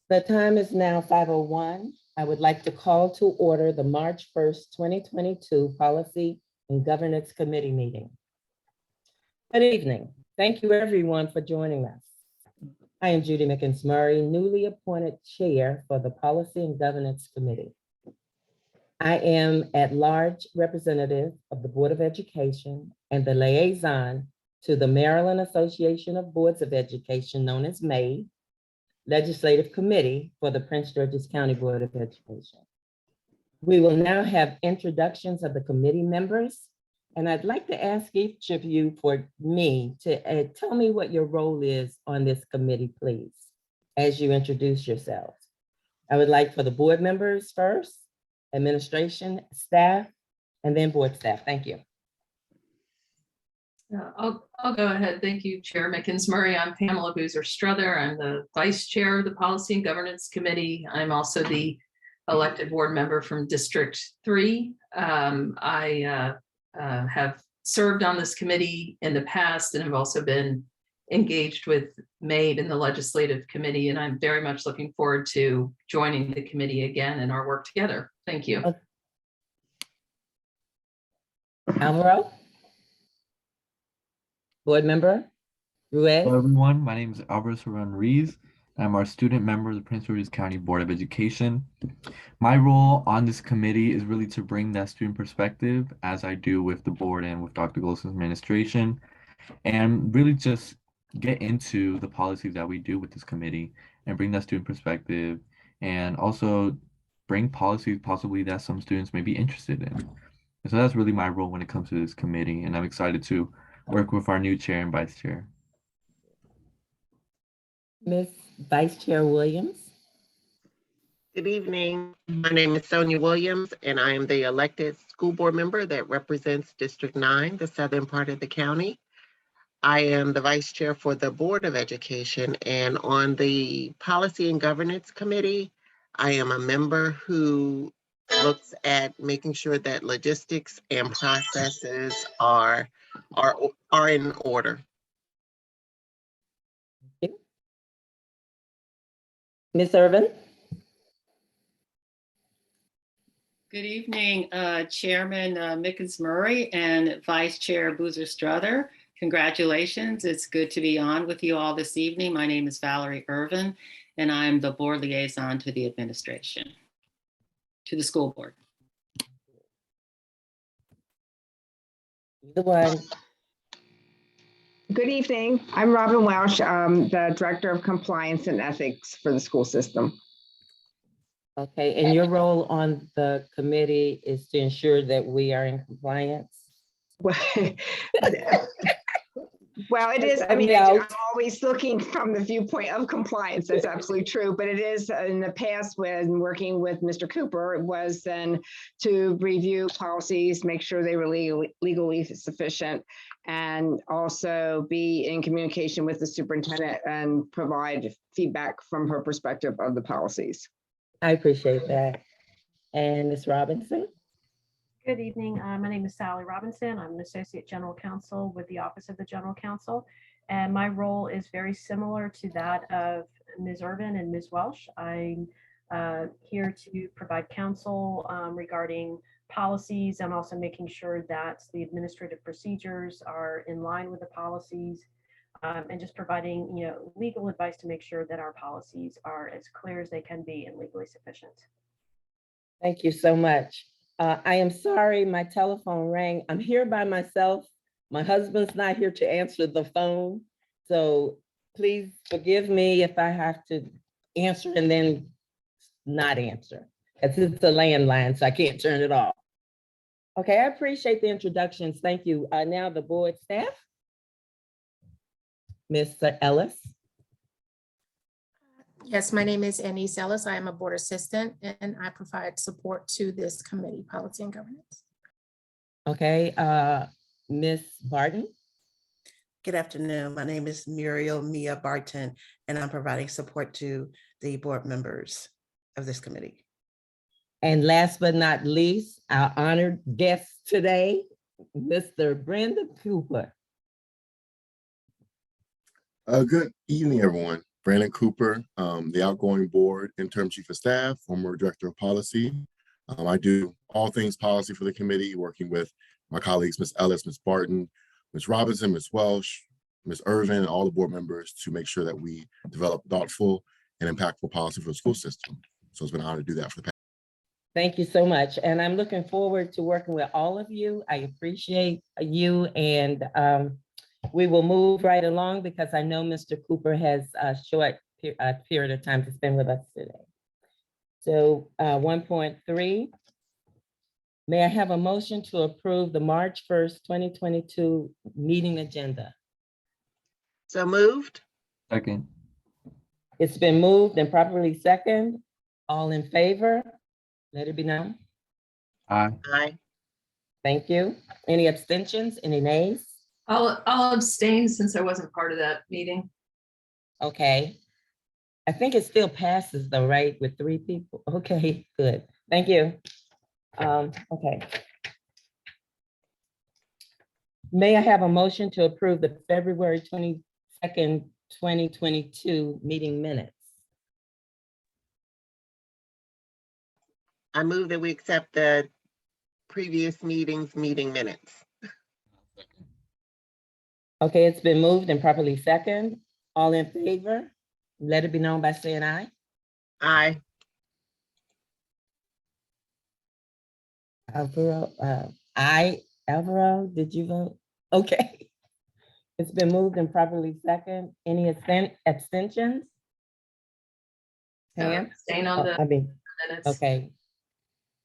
The time is now 5:01. I would like to call to order the March 1st, 2022 Policy and Governance Committee meeting. Good evening. Thank you everyone for joining us. I am Judy Murray, newly appointed chair for the Policy and Governance Committee. I am at-large representative of the Board of Education and the liaison to the Maryland Association of Boards of Education, known as MABE, Legislative Committee for the Prince George's County Board of Education. We will now have introductions of the committee members, and I'd like to ask each of you for me to tell me what your role is on this committee, please, as you introduce yourselves. I would like for the board members first, administration, staff, and then board staff. Thank you. I'll go ahead. Thank you, Chair Murray. I'm Pamela Boozer-Struther. I'm the Vice Chair of the Policy and Governance Committee. I'm also the elected board member from District 3. I have served on this committee in the past and have also been engaged with MABE in the Legislative Committee, and I'm very much looking forward to joining the committee again and our work together. Thank you. Alvaro? Board member, Ruiz. Hello everyone, my name is Alvaro Ruiz. I'm our student member of the Prince George's County Board of Education. My role on this committee is really to bring that student perspective, as I do with the board and with Dr. Golson's administration, and really just get into the policies that we do with this committee and bring that student perspective, and also bring policies possibly that some students may be interested in. And so that's really my role when it comes to this committee, and I'm excited to work with our new chair and vice chair. Ms. Vice Chair Williams. Good evening. My name is Sonja Williams, and I am the elected school board member that represents District 9, the southern part of the county. I am the vice chair for the Board of Education, and on the Policy and Governance Committee, I am a member who looks at making sure that logistics and processes are in order. Ms. Irvin. Good evening, Chairman Murray and Vice Chair Boozer-Struther. Congratulations. It's good to be on with you all this evening. My name is Valerie Irvin, and I'm the board liaison to the administration, to the school board. The one. Good evening. I'm Robin Welsh, the Director of Compliance and Ethics for the school system. Okay, and your role on the committee is to ensure that we are in compliance? Well, it is. I mean, I'm always looking from the viewpoint of compliance. That's absolutely true. But it is in the past when working with Mr. Cooper, it was then to review policies, make sure they were legally sufficient, and also be in communication with the superintendent and provide feedback from her perspective of the policies. I appreciate that. And Ms. Robinson? Good evening. My name is Sally Robinson. I'm an Associate General Counsel with the Office of the General Counsel, and my role is very similar to that of Ms. Irvin and Ms. Welsh. I'm here to provide counsel regarding policies and also making sure that the administrative procedures are in line with the policies, and just providing legal advice to make sure that our policies are as clear as they can be and legally sufficient. Thank you so much. I am sorry, my telephone rang. I'm here by myself. My husband's not here to answer the phone. So please forgive me if I have to answer and then not answer. It's a landline, so I can't turn it off. Okay, I appreciate the introductions. Thank you. Now the board staff. Mr. Ellis. Yes, my name is Anise Ellis. I am a board assistant and I provide support to this committee, policy and governance. Okay, Ms. Barton. Good afternoon. My name is Muriel Mia Barton, and I'm providing support to the board members of this committee. And last but not least, our honored guest today, Mr. Brenda Cooper. Good evening, everyone. Brenda Cooper, the outgoing board interim chief of staff, former director of policy. I do all things policy for the committee, working with my colleagues, Ms. Ellis, Ms. Barton, Ms. Robinson, Ms. Welsh, Ms. Irvin, and all the board members to make sure that we develop thoughtful and impactful policy for the school system. So it's been an honor to do that for the past. Thank you so much. And I'm looking forward to working with all of you. I appreciate you, and we will move right along because I know Mr. Cooper has a short period of time to spend with us today. So 1.3, may I have a motion to approve the March 1st, 2022 meeting agenda? So moved. Second. It's been moved and properly second. All in favor? Let it be known. Aye. Aye. Thank you. Any abstentions? Any nays? I'll abstain since I wasn't part of that meeting. Okay. I think it still passes though, right? With 3 people. Okay, good. Thank you. Okay. May I have a motion to approve the February 22nd, 2022 meeting minutes? I move that we accept the previous meeting's meeting minutes. Okay, it's been moved and properly second. All in favor? Let it be known by saying aye. Aye. Alvaro, aye. Alvaro, did you vote? Okay. It's been moved and properly second. Any abstentions? Pam? Abstain on the I mean, minutes. okay.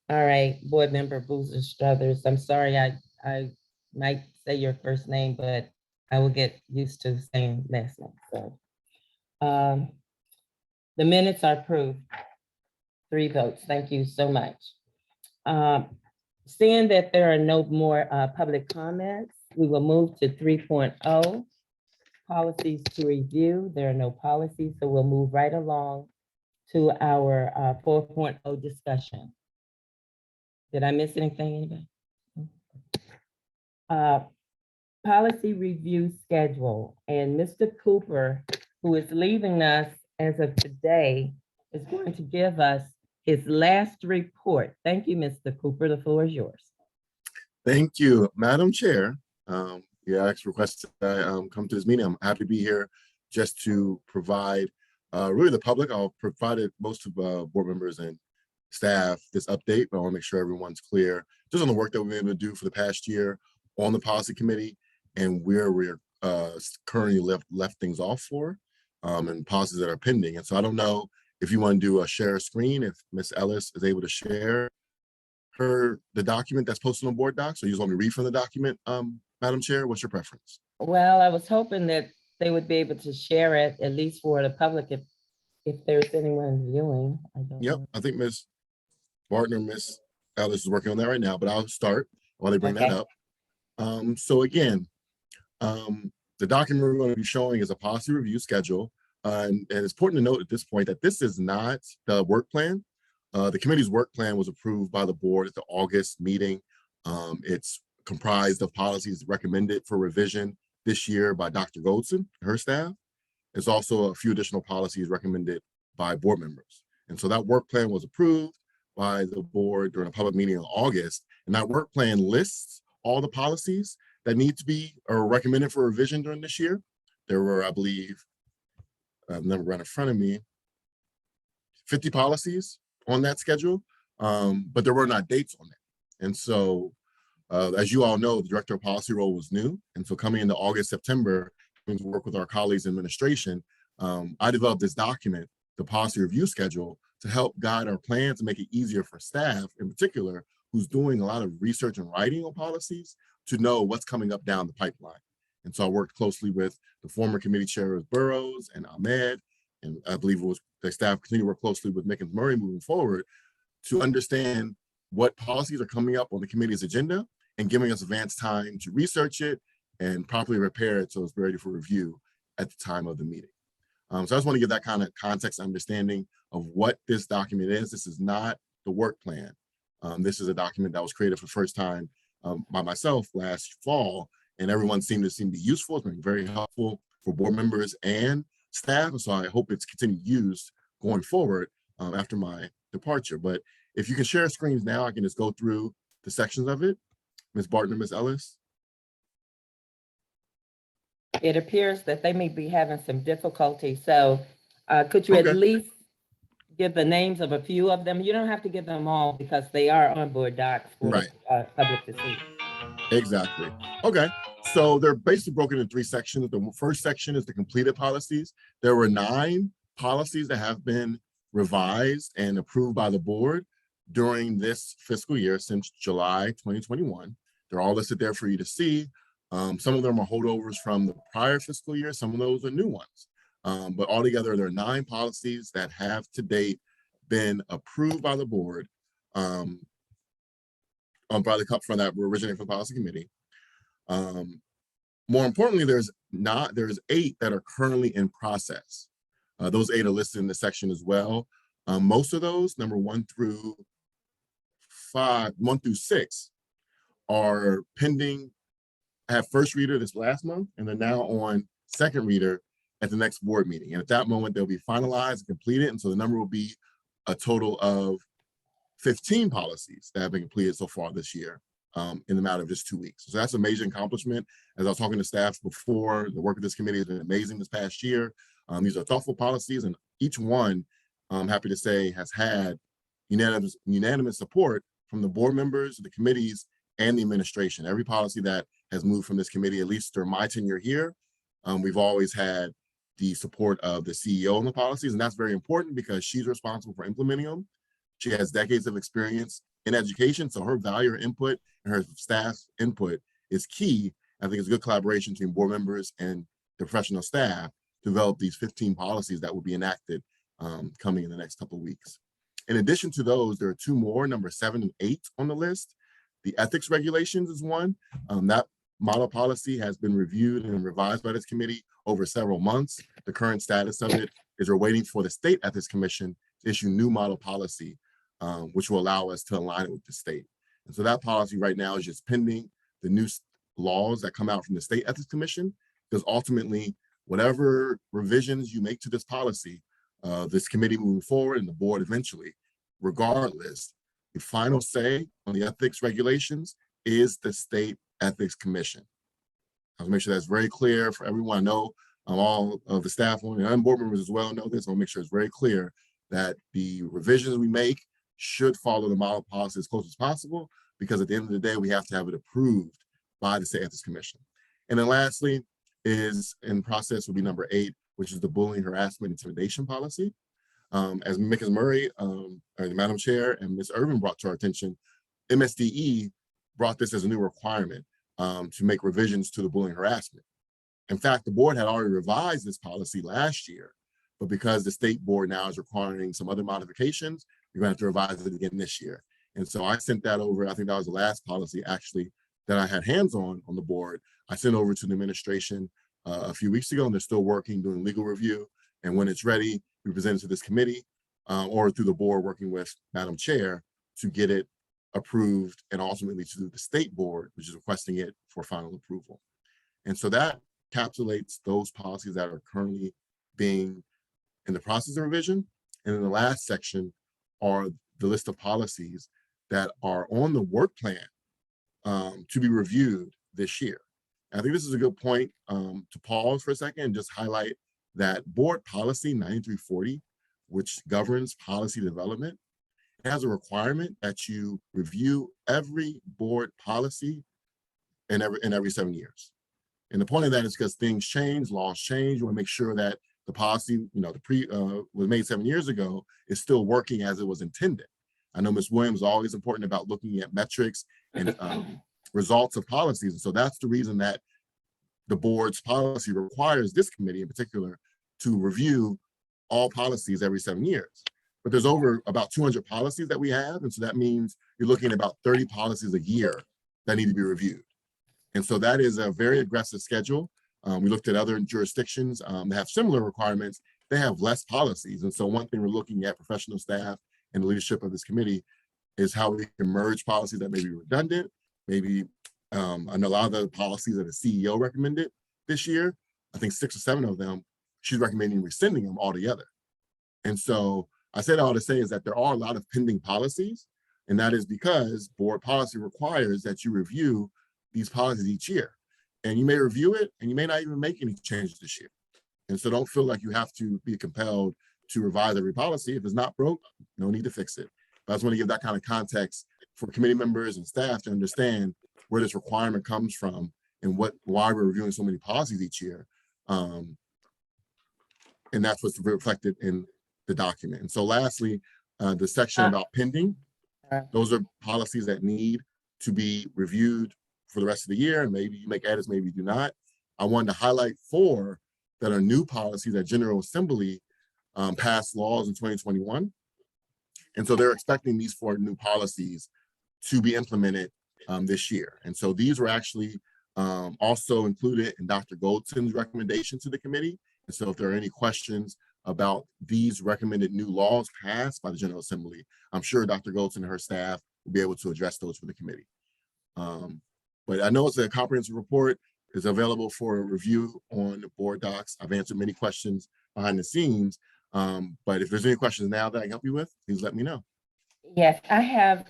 All right, board member Boozer Struthers. I'm sorry, I might say your first name, but I will get used to saying last name. So the minutes are approved. 3 votes. Thank you so much. Seeing that there are no more public comments, we will move to 3.0, policies to review. There are no policies, so we'll move right along to our 4.0 discussion. Did I miss anything, anybody? Policy review schedule, and Mr. Cooper, who is leaving us as of today, is going to give us his last report. Thank you, Mr. Cooper. The floor is yours. Thank you, Madam Chair. Yeah, I requested that I come to this meeting. I'm happy to be here just to provide really the public. I'll provide most of board members and staff this update, but I want to make sure everyone's clear just on the work that we've been able to do for the past year on the policy committee and where we're currently left things off for and policies that are pending. And so I don't know if you want to do a share screen, if Ms. Ellis is able to share the document that's posted on board docs, or you just want me to read from the document, Madam Chair? What's your preference? Well, I was hoping that they would be able to share it, at least for the public, if there's anyone viewing. I don't Yep, know. I think Ms. Barton or Ms. Ellis is working on that right now, but I'll start while they bring that up. So again, the document we're going to be showing is a policy review schedule. And it's important to note at this point that this is not the work plan. The committee's work plan was approved by the board at the August meeting. It's comprised of policies recommended for revision this year by Dr. Goldson and her staff. There's also a few additional policies recommended by board members. And so that work plan was approved by the board during a public meeting in August. And that work plan lists all the policies that need to be or recommended for revision during this year. There were, I believe, I've never run in front of me, 50 policies on that schedule, but there were not dates on it. And so, as you all know, the director of policy role was new. And so coming into August, September, to work with our colleagues in administration, I developed this document, the policy review schedule, to help guide our plans and make it easier for staff in particular, who's doing a lot of research and writing on policies, to know what's coming up down the pipeline. And so I worked closely with the former committee chairs Burrows and Ahmed, and I believe it was the staff continue to work closely with Mickens Murray moving forward to understand what policies are coming up on the committee's agenda and giving us advance time to research it and properly prepare it so it's ready for review at the time of the meeting. So I just want to give that kind of context understanding of what this document is. This is not the work plan. This is a document that was created for the first time by myself last fall, and everyone seemed to be useful. It's been very helpful for board members and staff. And so I hope it's continued used going forward after my departure. But if you can share screens now, I can just go through the sections of it. Ms. Barton or Ms. Ellis? It appears that they may be having some difficulty. So could you Okay. at least give the names of a few of them? You don't have to give them all because they are on board docs for Right. the public to see. Exactly. Okay. So they're basically broken into 3 sections. The first section is the completed policies. There were 9 policies that have been revised and approved by the board during this fiscal year since July 2021. They're all listed there for you to see. Some of them are holdovers from the prior fiscal year. Some of those are new ones. But altogether, there are 9 policies that have to date been approved by the board by the from that were originating from the policy committee. More importantly, there's 8 that are currently in process. Those 8 are listed in the section as well. Most of those, number 1 through 6, are pending. Have first reader this last month, and they're now on second reader at the next board meeting. And at that moment, they'll be finalized and completed. And so the number will be a total of 15 policies that have been completed so far this year in the matter of just 2 weeks. So that's a major accomplishment. As I was talking to staff before, the work of this committee has been amazing this past year. These are thoughtful policies, and each one, I'm happy to say, has had unanimous support from the board members, the committees, and the administration. Every policy that has moved from this committee, at least during my tenure here, we've always had the support of the CEO on the policies, and that's very important because she's responsible for implementing them. She has decades of experience in education, so her value, her input, and her staff's input is key. I think it's good collaboration between board members and the professional staff to develop these 15 policies that will be enacted coming in the next couple of weeks. In addition to those, there are 2 more, number 7 and 8 on the list. The ethics regulations is one. That model policy has been reviewed and revised by this committee over several months. The current status of it is we're waiting for the State Ethics Commission to issue new model policy, which will allow us to align it with the state. And so that policy right now is just pending the new laws that come out from the State Ethics Commission, because ultimately, whatever revisions you make to this policy, this committee moving forward and the board eventually, regardless, the final say on the ethics regulations is the State Ethics Commission. I'll make sure that's very clear for everyone. I know all of the staff and board members as well know this. I'll make sure it's very clear that the revisions we make should follow the model policy as close as possible, because at the end of the day, we have to have it approved by the State Ethics Commission. And then lastly is in process will be number 8, which is the bullying, harassment, intimidation policy. As Ms. Murray, the Madam Chair, and Ms. Irvin brought to our attention, MSDE brought this as a new requirement to make revisions to the bullying harassment. In fact, the board had already revised this policy last year, but because the state board now is requiring some other modifications, you're going to have to revise it again this year. And so I sent that over. I think that was the last policy actually that I had hands on the board. I sent over to the administration a few weeks ago, and they're still working, doing legal review. And when it's ready, we present it to this committee or through the board working with Madam Chair to get it approved and ultimately to the state board, which is requesting it for final approval. And so that encapsulates those policies that are currently being in the process of revision. And then the last section are the list of policies that are on the work plan to be reviewed this year. And I think this is a good point to pause for a second and just highlight that board policy 9340, which governs policy development, has a requirement that you review every board policy in every 7 years. And the point of that is because things change, laws change. You want to make sure that the policy, was made 7 years ago is still working as it was intended. I know Ms. Williams is always important about looking at metrics and results of policies. And so that's the reason that the board's policy requires this committee in particular to review all policies every 7 years. But there's over about 200 policies that we have. And so that means you're looking at about 30 policies a year that need to be reviewed. And so that is a very aggressive schedule. We looked at other jurisdictions that have similar requirements. They have less policies. And so one thing we're looking at, professional staff and the leadership of this committee, is how we can merge policies that may be redundant. Maybe and a lot of the policies that the CEO recommended this year, I think 6 or 7 of them she's recommending rescinding them altogether. And so I said all to say is that there are a lot of pending policies, and that is because board policy requires that you review these policies each year. And you may review it and you may not even make any changes this year. And so don't feel like you have to be compelled to revise every policy. If it's not broke, no need to fix it. But I just want to give that kind of context for committee members and staff to understand where this requirement comes from and why we're reviewing so many policies each year. And that's what's reflected in the document. And so lastly, the section about pending, those are policies that need to be reviewed for the rest of the year, and maybe you make edits, maybe you do not. I wanted to highlight 4 that are new policies that General Assembly passed laws in 2021. And so they're expecting these 4 new policies to be implemented this year. And so these were actually also included in Dr. Goldson's recommendation to the committee. And so if there are any questions about these recommended new laws passed by the General Assembly, I'm sure Dr. Goldson and her staff will be able to address those for the committee. But I know it's a comprehensive report. It's available for review on the board docs. I've answered many questions behind the scenes, but if there's any questions now that I can help you with, please let me know. Yes, I have.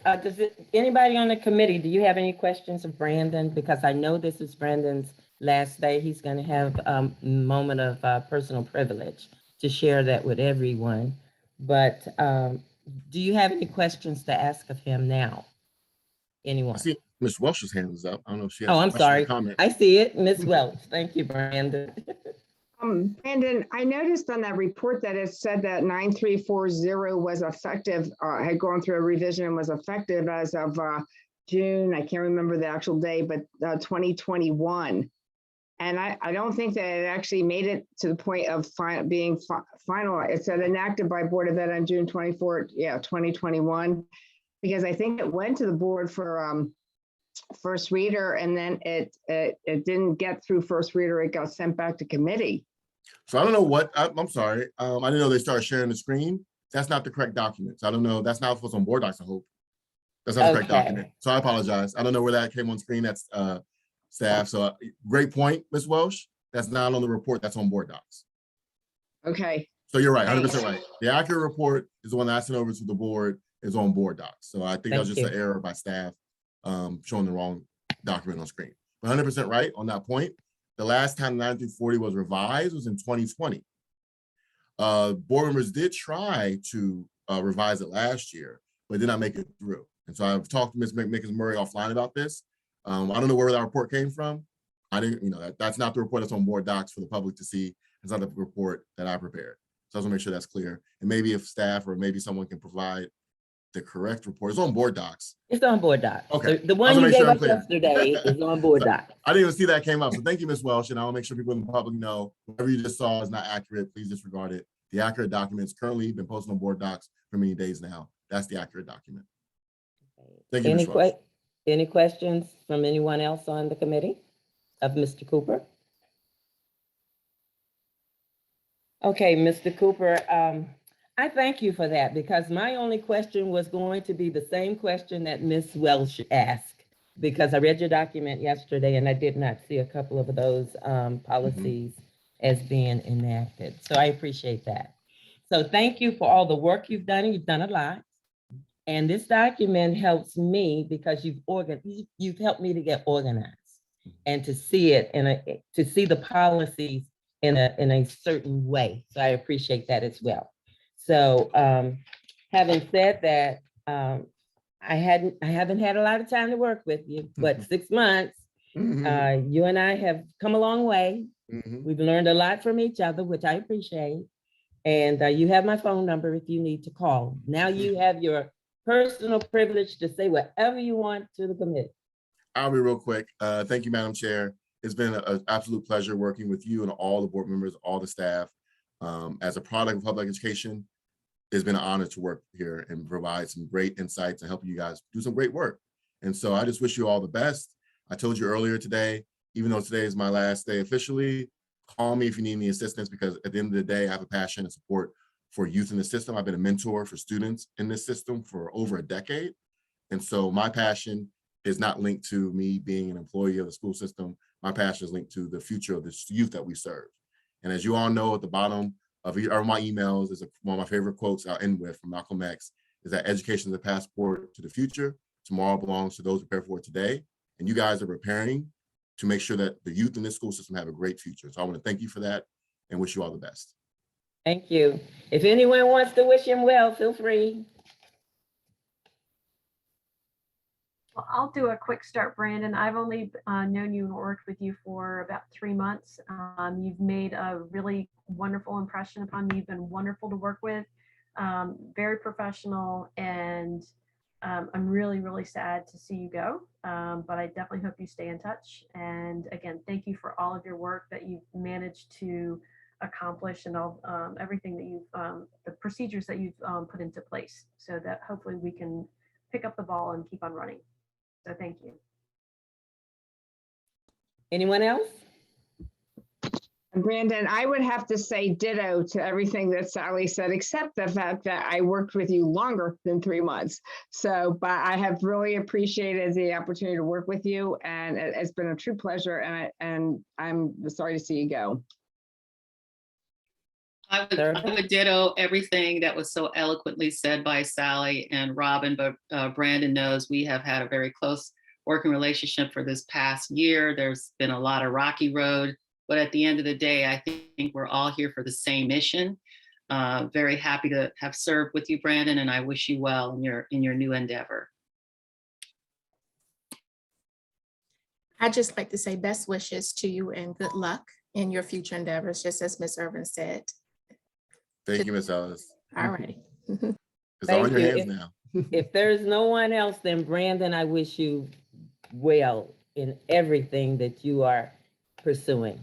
Anybody on the committee, do you have any questions of Brandon? Because I know this is Brandon's last day. He's going to have a moment of personal privilege to share that with everyone. But do you have any questions to ask of him now? Anyone? I see Ms. Welsh's hand is up. I don't know if she has Oh, a I'm question or sorry. comment. I see it, Ms. Welch. Thank you, Brandon. Brandon, I noticed on that report that it said that 9340 was effective, had gone through a revision and was effective as of June, I can't remember the actual day, but 2021. And I don't think that it actually made it to the point of being final. It said enacted by Board of Ed on June 24, 2021, because I think it went to the board for first reader, and then it didn't get through first reader. It got sent back to committee. So I don't know what, I'm sorry. I didn't know they started sharing the screen. That's not the correct document. So I don't know. That's not what's on board docs, I hope. That's not the correct document. So I apologize. I don't know where that came on screen. That's staff. So great point, Ms. Welsh. That's not on the report. That's on board docs. Okay. So you're right, 100% right. The accurate report is the one that I sent over to the board, is on board docs. So I think that was just an error by staff showing the wrong document on screen. 100% right on that point. The last time 9340 was revised was in 2020. Board members did try to revise it last year, but did not make it through. And so I've talked to Ms. Mickens-Murray offline about this. I don't know where that report came from. I didn't, that's not the report that's on board docs for the public to see. It's not the report that I prepared. So I just want to make sure that's clear. And maybe if staff or maybe someone can provide the correct report. It's on board docs. It's on board docs. Okay. The one you gave us yesterday is on board docs. I didn't even see that came up. So thank you, Ms. Welsh. And I'll make sure people in the public know whatever you just saw is not accurate. Please disregard it. The accurate document is currently been posted on board docs for many days now. That's the accurate document. Thank you, Ms. Welsh. Any questions from anyone else on the committee of Mr. Cooper? Okay, Mr. Cooper, I thank you for that, because my only question was going to be the same question that Ms. Welsh asked, because I read your document yesterday and I did not see a couple of those policies as being enacted. So I appreciate that. So thank you for all the work you've done. You've done a lot. And this document helps me because you've helped me to get organized and to see it to see the policies in a certain way. So I appreciate that as well. So having said that, I haven't had a lot of time to work with you, but 6 months, you and I have come a long way. We've learned a lot from each other, which I appreciate. And you have my phone number if you need to call. Now you have your personal privilege to say whatever you want to the committee. I'll be real quick. Thank you, Madam Chair. It's been an absolute pleasure working with you and all the board members, all the staff. As a product of public education, it's been an honor to work here and provide some great insights and help you guys do some great work. And so I just wish you all the best. I told you earlier today, even though today is my last day officially, call me if you need any assistance, because at the end of the day, I have a passion and support for youth in the system. I've been a mentor for students in this system for over a decade. And so my passion is not linked to me being an employee of the school system. My passion is linked to the future of the youth that we serve. And as you all know, at the bottom of my emails is one of my favorite quotes I'll end with from Malcolm X, is that education is a passport to the future. Tomorrow belongs to those who prepare for it today. And you guys are preparing to make sure that the youth in this school system have a great future. So I want to thank you for that and wish you all the best. Thank you. If anyone wants to wish him well, feel free. Well, I'll do a quick start, Brandon. I've only known you and worked with you for about 3 months. You've made a really wonderful impression upon me. You've been wonderful to work with, very professional, and I'm really, really sad to see you go. But I definitely hope you stay in touch. And again, thank you for all of your work that you've managed to accomplish and all everything that you've, the procedures that you've put into place, so that hopefully we can pick up the ball and keep on running. So thank you. Anyone else? Brandon, I would have to say ditto to everything that Sally said, except the fact that I worked with you longer than 3 months. So, but I have really appreciated the opportunity to work with you, and it's been a true pleasure, and I'm sorry to see you go. I would ditto everything that was so eloquently said by Sally and Robin, but Brandon knows we have had a very close working relationship for this past year. There's been a lot of rocky road, but at the end of the day, I think we're all here for the same mission. Very happy to have served with you, Brandon, and I wish you well in your new endeavor. I'd just like to say best wishes to you and good luck in your future endeavors, just as Ms. Irvin said. Thank you, Ms. Ellis. All righty. It's all in your hands now. If there's no one else, then Brandon, I wish you well in everything that you are pursuing.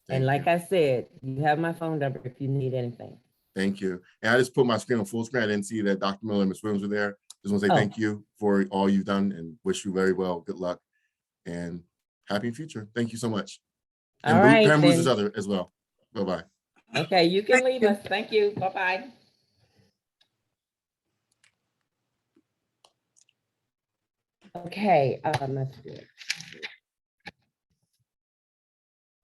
And like I said, you have my phone number if you need anything. Thank you. And I just put my screen on full screen. I didn't see that Dr. Miller and Ms. Williams were there. Just want to say thank you for all you've done and wish you very well. Good luck and happy future. Thank you so much. And All right, parent then. boosters other as well. Bye-bye. Okay, you can leave us. Thank you. Bye-bye. Okay, let's do it.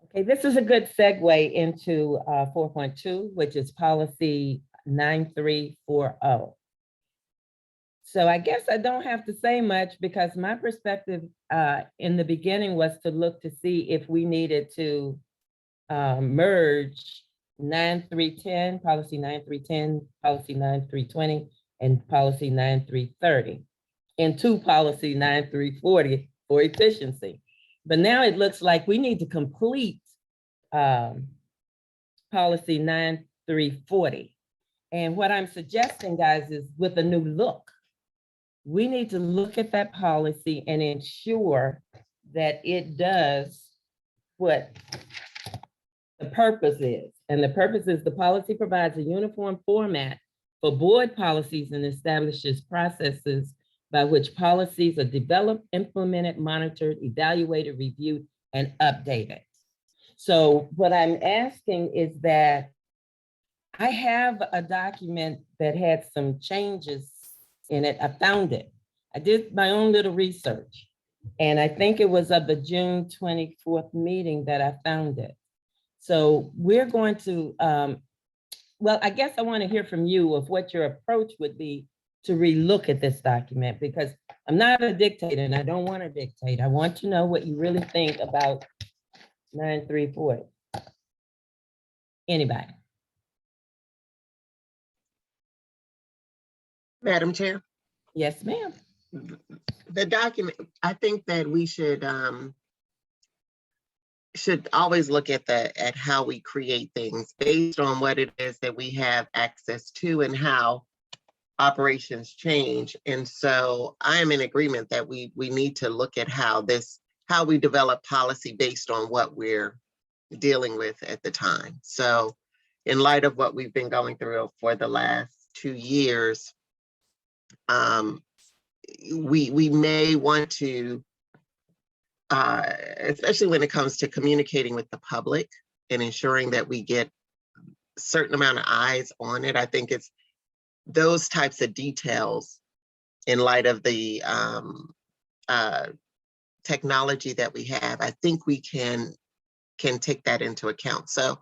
Okay, this is a good segue into 4.2, which is policy 9340. So I guess I don't have to say much, because my perspective in the beginning was to look to see if we needed to merge 9310, policy 9310, policy 9320, and policy 9330 into policy 9340 for efficiency. But now it looks like we need to complete policy 9340. And what I'm suggesting, guys, is with a new look. We need to look at that policy and ensure that it does what the purpose is. And the purpose is the policy provides a uniform format for board policies and establishes processes by which policies are developed, implemented, monitored, evaluated, reviewed, and updated. So what I'm asking is that I have a document that had some changes in it. I found it. I did my own little research, and I think it was of the June 24th meeting that I found it. So we're going to, well, I guess I want to hear from you of what your approach would be to relook at this document, because I'm not a dictator and I don't want to dictate. I want to know what you really think about 9340. Anybody? Madam Chair, Yes, ma'am. the document, I think that we should always look at how we create things based on what it is that we have access to and how operations change. And so I am in agreement that we need to look at how we develop policy based on what we're dealing with at the time. So in light of what we've been going through for the last 2 years, we may want to, especially when it comes to communicating with the public and ensuring that we get a certain amount of eyes on it. I think it's those types of details in light of the technology that we have. I think we can can take that into account. So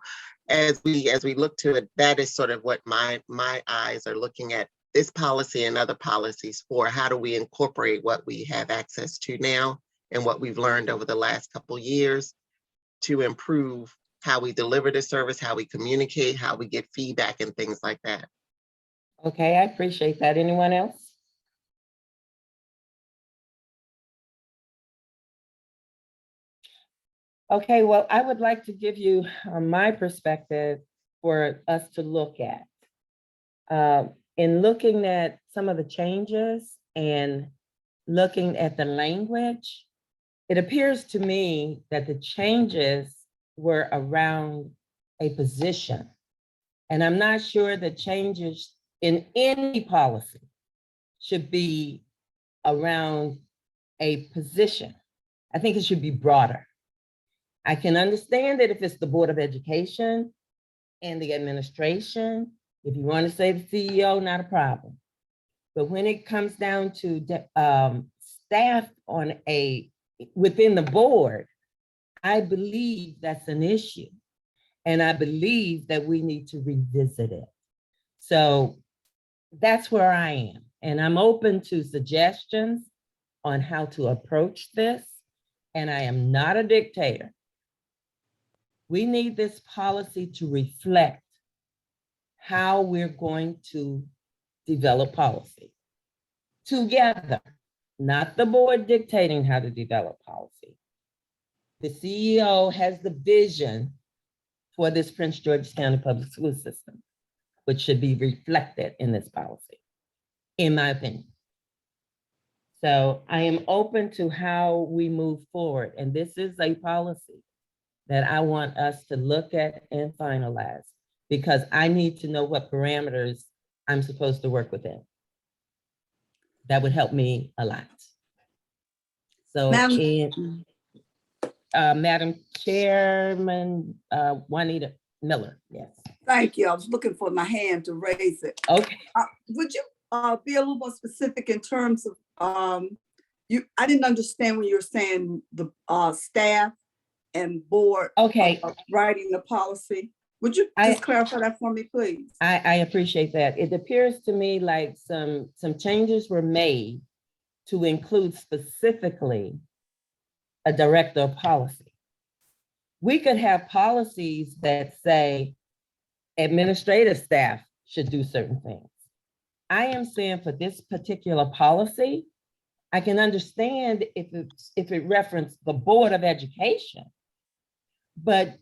as we look to it, that is sort of what my eyes are looking at this policy and other policies for. How do we incorporate what we have access to now and what we've learned over the last couple years to improve how we deliver the service, how we communicate, how we get feedback and things like that. Okay, I appreciate that. Anyone else? Okay, well, I would like to give you my perspective for us to look at. In looking at some of the changes and looking at the language, it appears to me that the changes were around a position. And I'm not sure that changes in any policy should be around a position. I think it should be broader. I can understand that if it's the Board of Education and the administration, if you want to say the CEO, not a problem. But when it comes down to staff within the board, I believe that's an issue. And I believe that we need to revisit it. So that's where I am. And I'm open to suggestions on how to approach this. And I am not a dictator. We need this policy to reflect how we're going to develop policy together, not the board dictating how to develop policy. The CEO has the vision for this Prince George's County Public School System, which should be reflected in this policy, in my opinion. So I am open to how we move forward. And this is a policy that I want us to look at and finalize, because I need to know what parameters I'm supposed to work within. That would help me a lot. So, Madam Chairman, Juanita Miller, yes. Thank you. I was looking for my hand to raise it. Okay. Would you be a little more specific in terms of, I didn't understand when you were saying the staff and board Okay. Writing the policy. Would you just clarify that for me, please? I appreciate that. It appears to me like some changes were made to include specifically a director of policy. We could have policies that say administrative staff should do certain things. I am saying for this particular policy, I can understand if it referenced the Board of Education, but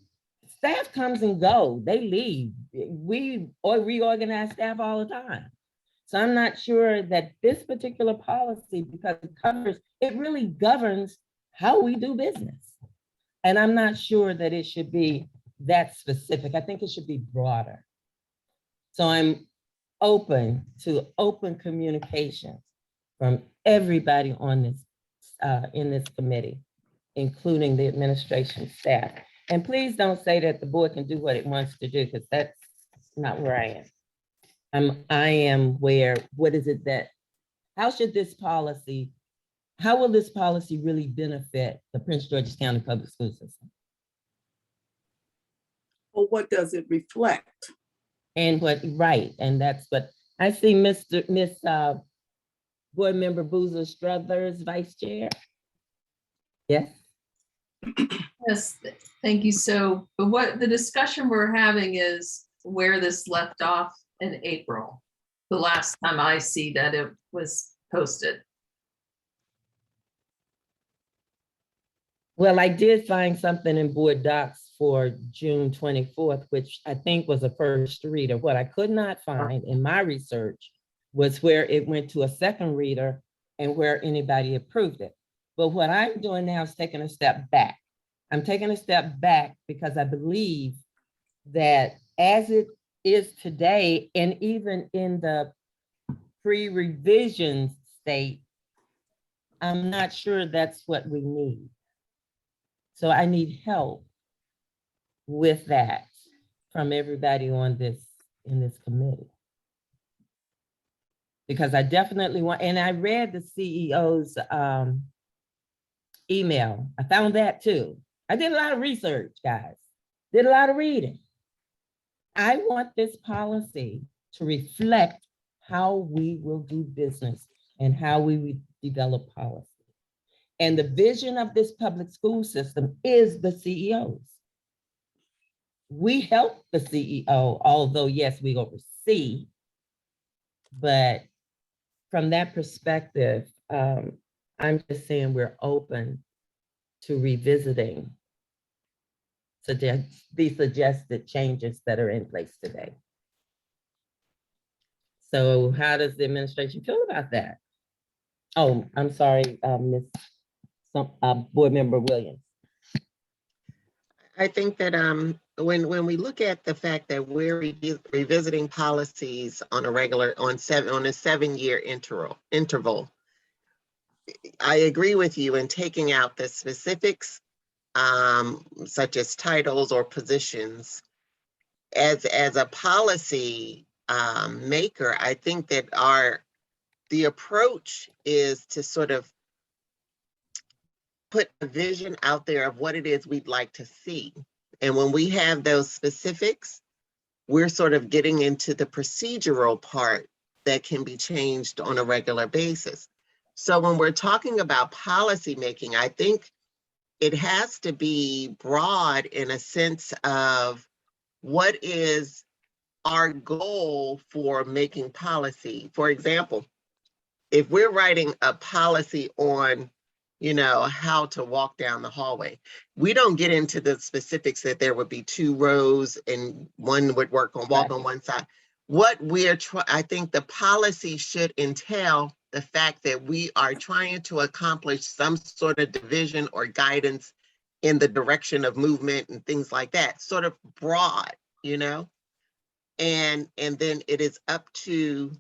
staff comes and go, they leave. We reorganize staff all the time. So I'm not sure that this particular policy, because it really governs how we do business. And I'm not sure that it should be that specific. I think it should be broader. So I'm open to open communications from everybody on this, in this committee, including the administration staff. And please don't say that the board can do what it wants to do, because that's not where I am. I am where, how will this policy really benefit the Prince George's County Public School System? Or what does it reflect? And that's what I see. Miss Board Member Boozer Struthers, Vice Chair. Yes. Yes, thank you. So, but what the discussion we're having is where this left off in April, the last time I see that it was posted. Well, I did find something in board docs for June 24th, which I think was a first reader. What I could not find in my research was where it went to a second reader and where anybody approved it. But what I'm doing now is taking a step back. I'm taking a step back because I believe that as it is today, and even in the pre-revision state, I'm not sure that's what we need. So I need help with that from everybody on in this committee. Because I definitely want, and I read the CEO's email. I found that too. I did a lot of research, guys. Did a lot of reading. I want this policy to reflect how we will do business and how we will develop policy. And the vision of this public school system is the CEOs. We help the CEO, although yes, we oversee, but from that perspective, I'm just saying we're open to revisiting the suggested changes that are in place today. So how does the administration feel about that? Oh, I'm sorry, Board Member Williams. I think that when we look at the fact that we're revisiting policies on a 7-year interval, I agree with you in taking out the specifics, such as titles or positions. As a policy maker, I think that the approach is to sort of put a vision out there of what it is we'd like to see. And when we have those specifics, we're sort of getting into the procedural part that can be changed on a regular basis. So when we're talking about policy making, I think it has to be broad in a sense of what is our goal for making policy. For example, if we're writing a policy on, how to walk down the hallway, we don't get into the specifics that there would be 2 rows and one would walk on one side. I think the policy should entail the fact that we are trying to accomplish some sort of division or guidance in the direction of movement and things like that, sort of broad, and then it is up to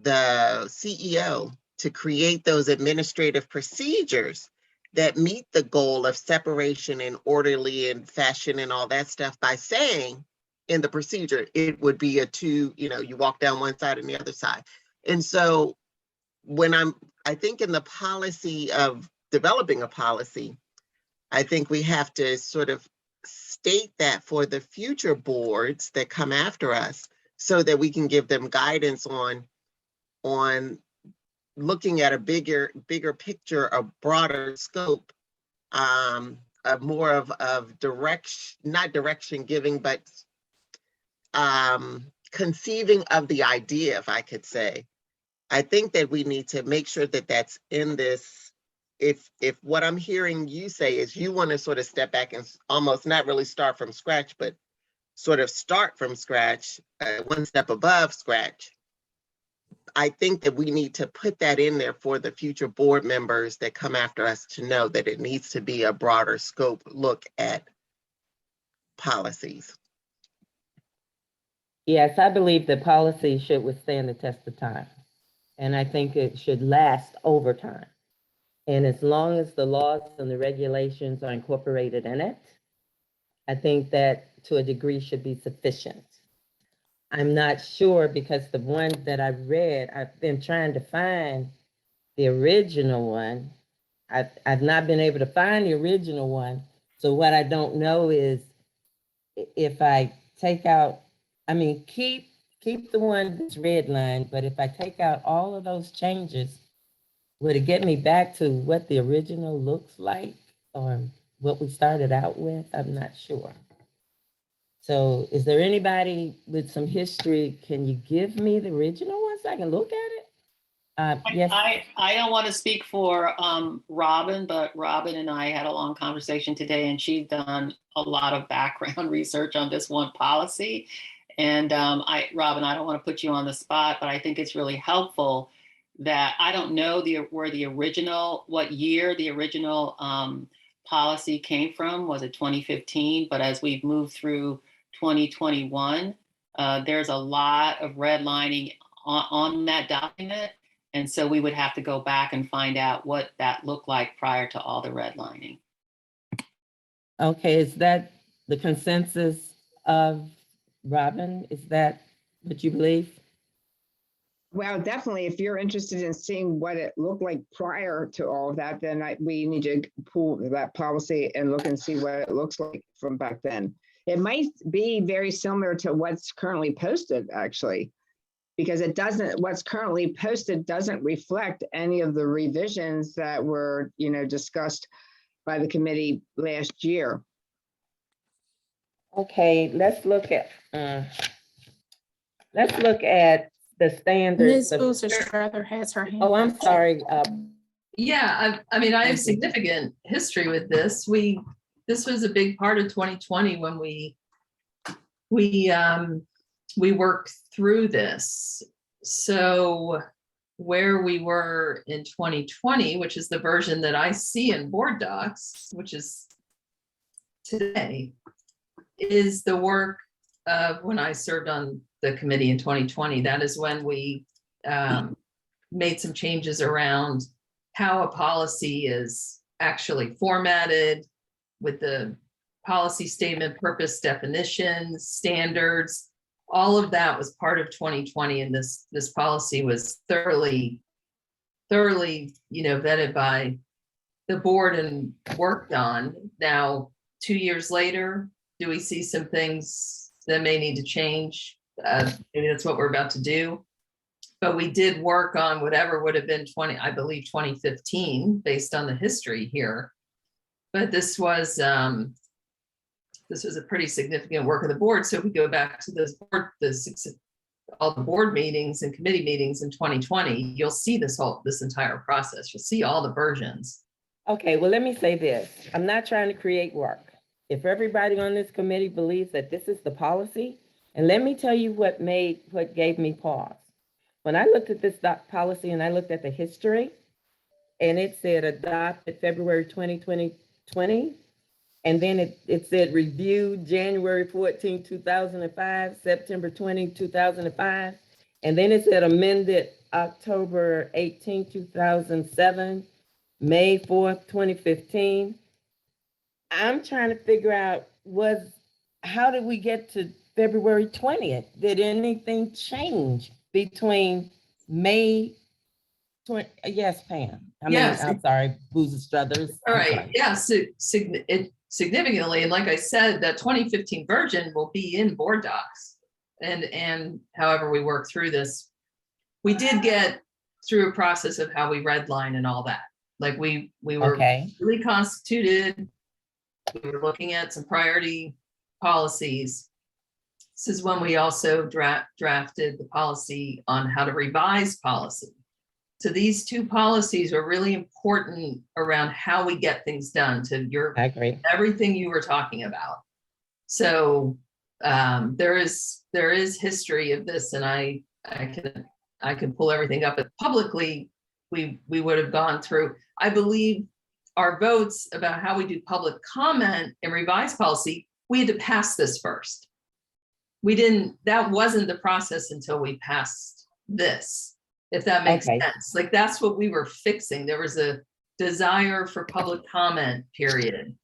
the CEO to create those administrative procedures that meet the goal of separation and orderly and fashion and all that stuff by saying in the procedure, it would be a 2, you walk down one side and the other side. And so I think in the policy of developing a policy, I think we have to sort of state that for the future boards that come after us so that we can give them guidance on looking at a bigger picture, a broader scope, more of direction, not direction giving, but conceiving of the idea, if I could say. I think that we need to make sure that that's in this. If what I'm hearing you say is you want to sort of step back and almost not really start from scratch, but sort of start from scratch, one step above scratch, I think that we need to put that in there for the future board members that come after us to know that it needs to be a broader scope look at policies. Yes, I believe the policy should withstand the test of time. And I think it should last over time. And as long as the laws and the regulations are incorporated in it, I think that to a degree should be sufficient. I'm not sure because the one that I've read, I've been trying to find the original one. I've not been able to find the original one. So what I don't know is if I take out, keep the one that's redlined, but if I take out all of those changes, would it get me back to what the original looks like or what we started out with? I'm not sure. So is there anybody with some history? Can you give me the original one so I can look at it? Yes. I don't want to speak for Robin, but Robin and I had a long conversation today, and she's done a lot of background research on this one policy. And Robin, I don't want to put you on the spot, but I think it's really helpful that I don't know what year the original policy came from. Was it 2015? But as we've moved through 2021, there's a lot of redlining on that document. And so we would have to go back and find out what that looked like prior to all the redlining. Okay, is that the consensus of Robin? Is that what you believe? Well, definitely, if you're interested in seeing what it looked like prior to all of that, then we need to pull that policy and look and see what it looks like from back then. It might be very similar to what's currently posted, actually, because it doesn't, what's currently posted doesn't reflect any of the revisions that were, discussed by the committee last year. Okay, let's look at the standards. Ms. Boozer Strother has her hand. Oh, I'm up. sorry. Yeah, I mean, I have Thank you. significant history with this. This was a big part of 2020 when we worked through this. So where we were in 2020, which is the version that I see in board docs, which is today, is the work of when I served on the committee in 2020. That is when we made some changes around how a policy is actually formatted with the policy statement, purpose, definitions, standards. All of that was part of 2020, and this policy was thoroughly, vetted by the board and worked on. Now, 2 years later, do we see some things that may need to change? Maybe that's what we're about to do. But we did work on whatever would have been 2015, based on the history here. But this was a pretty significant work of the board. So if we go back to all the board meetings and committee meetings in 2020, you'll see this entire process. You'll see all the versions. Okay, well, let me say this. I'm not trying to create work. If everybody on this committee believes that this is the policy, and let me tell you what gave me pause. When I looked at this policy and I looked at the history, and it said adopted February 2020, and then it said reviewed January 14, 2005, September 20, 2005, and then it said amended October 18, 2007, May 4th, 2015. I'm trying to figure out how did we get to February 20th? Did anything change between May 20? Yes, Pam. Yes. I'm sorry, Boozer Struthers. All I'm right. sorry. Yeah. So significantly, and like I said, that 2015 version will be in board docs. And however we work through this, we did get through a process of how we redline and all that. Like we were really constituted. We were looking at some priority policies. This is when we also drafted the policy on how to revise policy. So these two policies are really important around how we get things done, to I agree. everything you were talking about. So there is history of this, and I can pull everything up. But publicly, we would have gone through. I believe our votes about how we do public comment and revised policy, we had to pass this first. That wasn't the process until we passed this, if that makes sense. Like that's what we were fixing. There was a desire for public comment, period.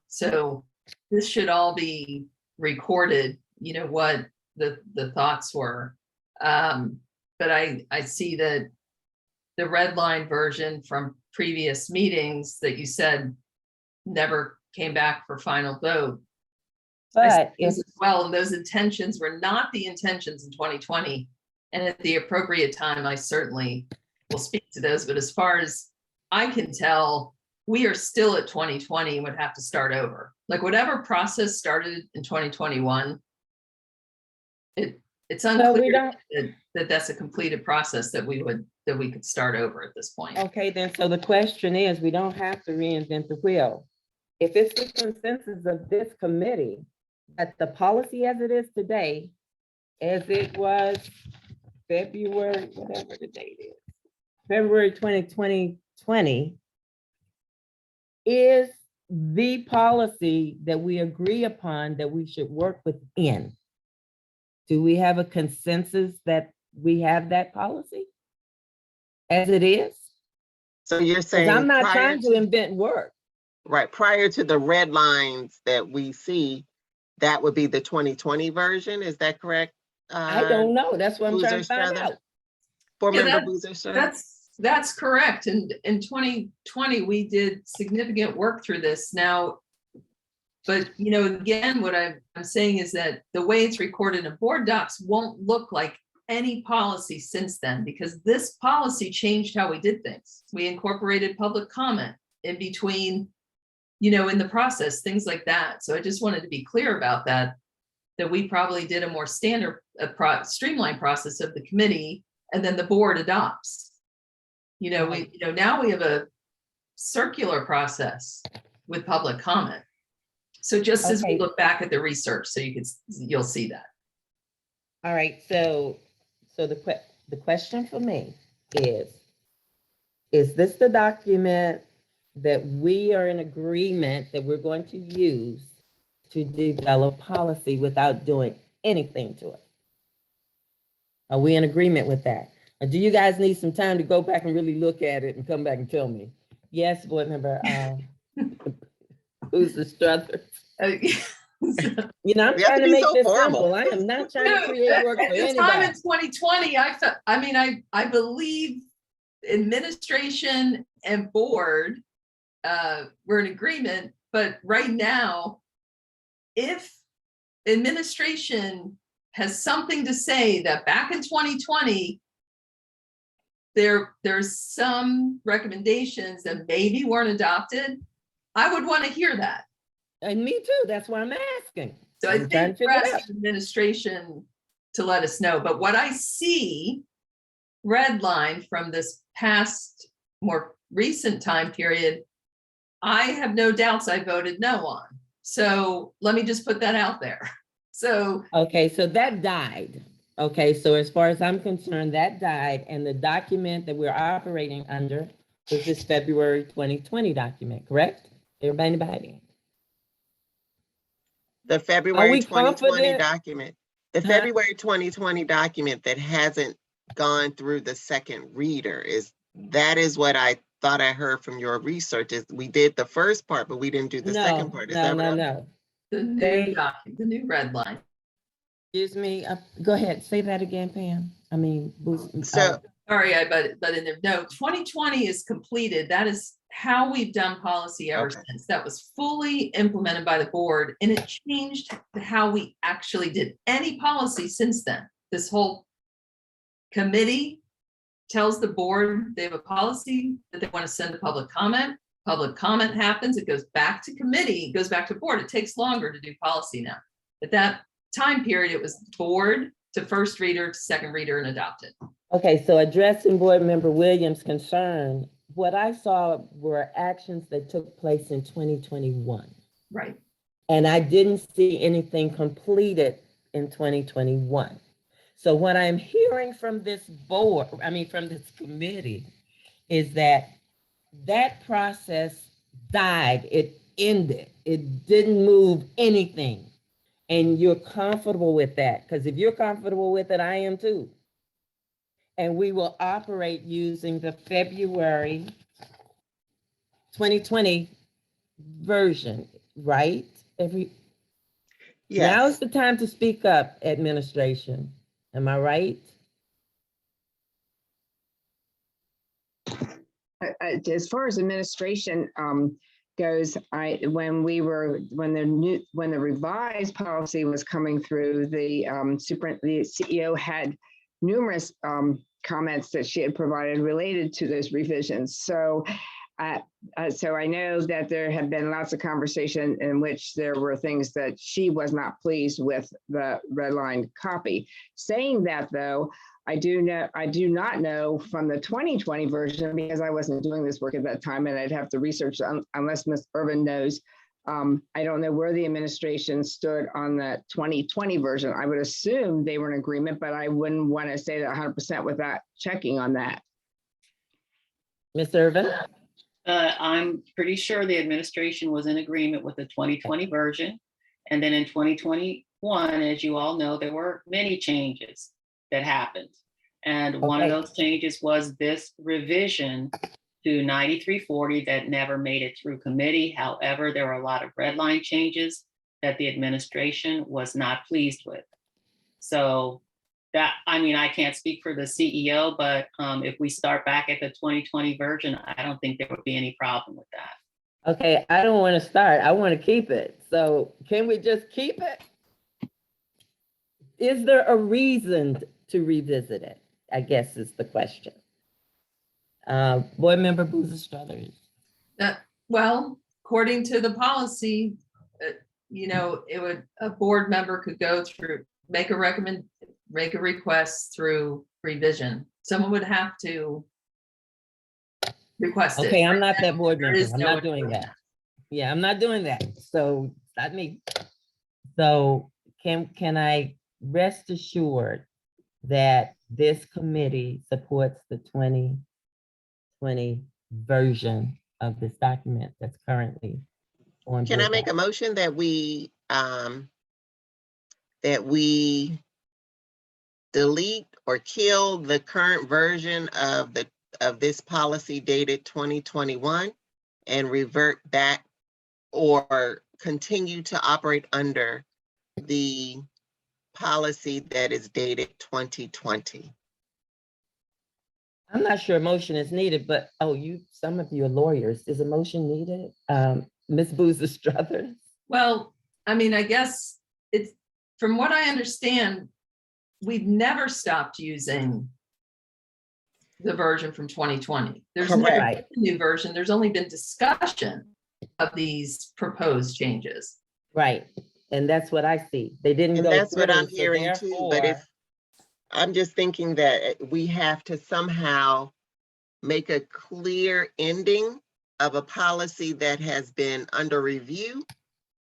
So this should all be recorded, what the thoughts were. But I see that the red line version from previous meetings that you said never came back for final vote. But as well, and those intentions were not the intentions in 2020. And at the appropriate time, I certainly will speak to those. But as far as I can tell, we are still at 2020 and would have to start over. Like whatever process started in 2021, it's unclear that that's a completed process that we could start over at this point. Okay, then, so the question is, we don't have to reinvent the wheel. If it's the consensus of this committee that the policy as it is today, as it was February, whatever the date is, February 2020, is the policy that we agree upon that we should work within. Do we have a consensus that we have that policy as it is? So you're saying I'm not trying to invent work. Right, prior to the red lines that we see, that would be the 2020 version, is that correct? I don't know, that's what I'm trying to find out. Board Yeah, Member Boozer, sir. That's correct. And in 2020, we did significant work through this now. But, you know, again, what I'm saying is that the way it's recorded in board docs won't look like any policy since then, because this policy changed how we did things. We incorporated public comment in between, you know, in the process, things like that. So I just wanted to be clear about that we probably did a more standard, streamlined process of the committee, and then the board adopts. You know, now we have a circular process with public comment. So just as we Okay. look back at the research, so you'll see that. All right, so the question for me is this the document that we are in agreement that we're going to use to develop policy without doing anything to it? Are we in agreement with that? Or do you guys need some time to go back and really look at it and come back and tell me? Yes, board member, who's the Struthers? You know, I'm We have trying to to be make so this formal. simple. I am not trying to create work for At the time in anybody. 2020, I believe administration and board were in agreement, but right now, if administration has something to say that back in 2020, there's some recommendations that maybe weren't adopted, I would want to hear that. And me too, that's why I'm asking. So I I'm trying to think figure it press administration to let us know, but what I see red line from this past more recent time period, I have no doubts I voted no on. So let me just put that out there. So Okay, so that died. Okay, so as far as I'm concerned, that died, and the document that we're operating under is this February 2020 document, correct? Everybody behind me? The February we 2020 confident? document, the Huh? February 2020 document that hasn't gone through the second reader that is what I thought I heard from your research is we did the first part, but we didn't do the second part. Is that what No. the new document, the new red line. Excuse me, go ahead, say that again, Pam. I mean, So- Sorry, but in the no, 2020 is completed. That is how we've done policy ever Okay. since. That was fully implemented by the board, and it changed how we actually did any policy since then. This whole committee tells the board they have a policy that they want to send to public comment. Public comment happens, it goes back to committee, it goes back to board. It takes longer to do policy now. At that time period, it was board to first reader to second reader and adopted. Okay, so addressing board member Williams' concern, what I saw were actions that took place in 2021. Right. And I didn't see anything completed in 2021. So what I'm hearing from this board, from this committee, is that process died, it ended, it didn't move anything. And you're comfortable with that, because if you're comfortable with it, I am too. And we will operate using the February 2020 version, right? Now's Yes, the time to speak up, administration. Am I right? As far as administration goes, when the revised policy was coming through, the CEO had numerous comments that she had provided related to those revisions. So I know that there have been lots of conversation in which there were things that she was not pleased with the redlined copy. Saying that, though, I do not know from the 2020 version, because I wasn't doing this work at that time, and I'd have to research unless Ms. Irvin knows. I don't know where the administration stood on the 2020 version. I would assume they were in agreement, but I wouldn't want to say that 100% without checking on that. Ms. Irvin? I'm pretty sure the administration was in agreement with the 2020 version. And then in 2021, as you all know, there were many changes that happened. And one of those changes was this revision to 9340 that never made it through committee. However, there were a lot of red line changes that the administration was not pleased with. So that, I mean, I can't speak for the CEO, but if we start back at the 2020 version, I don't think there would be any problem with that. Okay, I don't want to start. I want to keep it. So can we just keep it? Is there a reason to revisit it? I guess is the question. Board Member Boozer Struthers. Well, according to the policy, you know, a board member could go through, make a request through revision. Someone would have to request it. Okay, I'm not that board There member. is I'm no not doing way. that. Yeah, I'm not doing that. So not me. So can I rest assured that this committee supports the 2020 version of this document that's currently on? Can I board make a doc? motion that we delete or kill the current version of this policy dated 2021 and revert back or continue to operate under the policy that is dated 2020? I'm not sure a motion is needed, but some of you are lawyers. Is a motion needed? Ms. Boozer Struthers? Well, I mean, I guess it's, from what I understand, we've never stopped using the version from 2020. There's never been Correct. a new version. There's only been discussion of these proposed changes. Right, and that's what I see. They didn't And go that's what through, I'm so hearing too, but if, therefore- I'm just thinking that we have to somehow make a clear ending of a policy that has been under review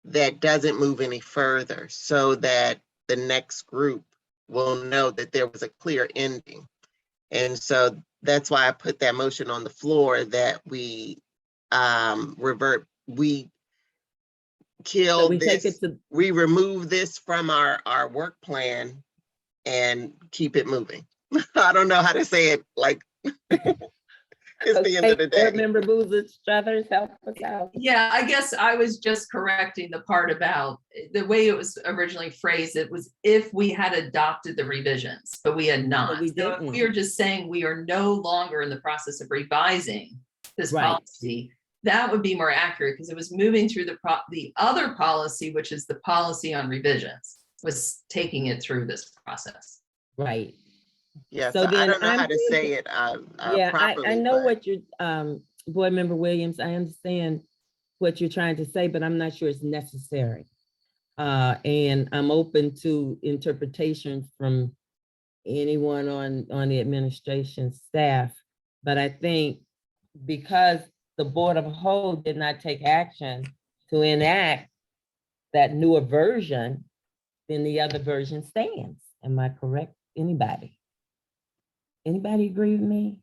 that doesn't move any further, so that the next group will know that there was a clear ending. And so that's why I put that motion on the floor that we we kill So we take this, it to, we remove this from our work plan and keep it moving. I don't know how to say it, like, it's the end okay, of the Board day. Member Boozer Struthers, help us out. Yeah, I guess I was just correcting the part about the way it was originally phrased. It was if we had adopted the revisions, but we had not. we So if didn't. we are just saying we are no longer in the process of revising this Right. policy, that would be more accurate, because it was moving through the other policy, which is the policy on revisions, was taking it through this process. Right. Yeah, So so I then don't know I'm how to say thinking- it Yeah, properly. I know but- what you're, Board Member Williams, I understand what you're trying to say, but I'm not sure it's necessary. And I'm open to interpretation from anyone on the administration staff. But I think because the Board of Whole did not take action to enact that newer version, then the other version stands. Am I correct? Anybody? Anybody agree with me?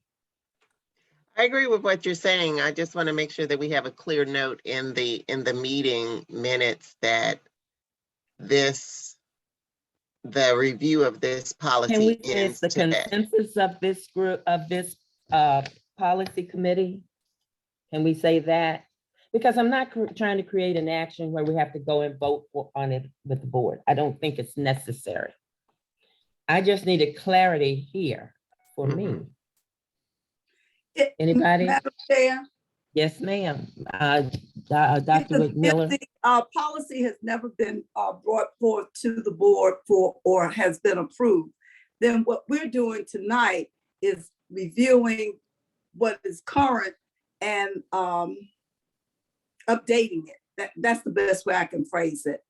I agree with what you're saying. I just want to make sure that we have a clear note in the meeting minutes that the review of this Can we policy say ends it's the today. consensus of this group, of this policy committee? Can we say that? Because I'm not trying to create an action where we have to go and vote on it with the board. I don't think it's necessary. I just needed clarity here for me. Anybody? Madam Chair, Yes, ma'am. if Dr. the, Miller? if the policy has never been brought forth to the board or has been approved, then what we're doing tonight is reviewing what is current and updating it. That's the best way I can phrase it.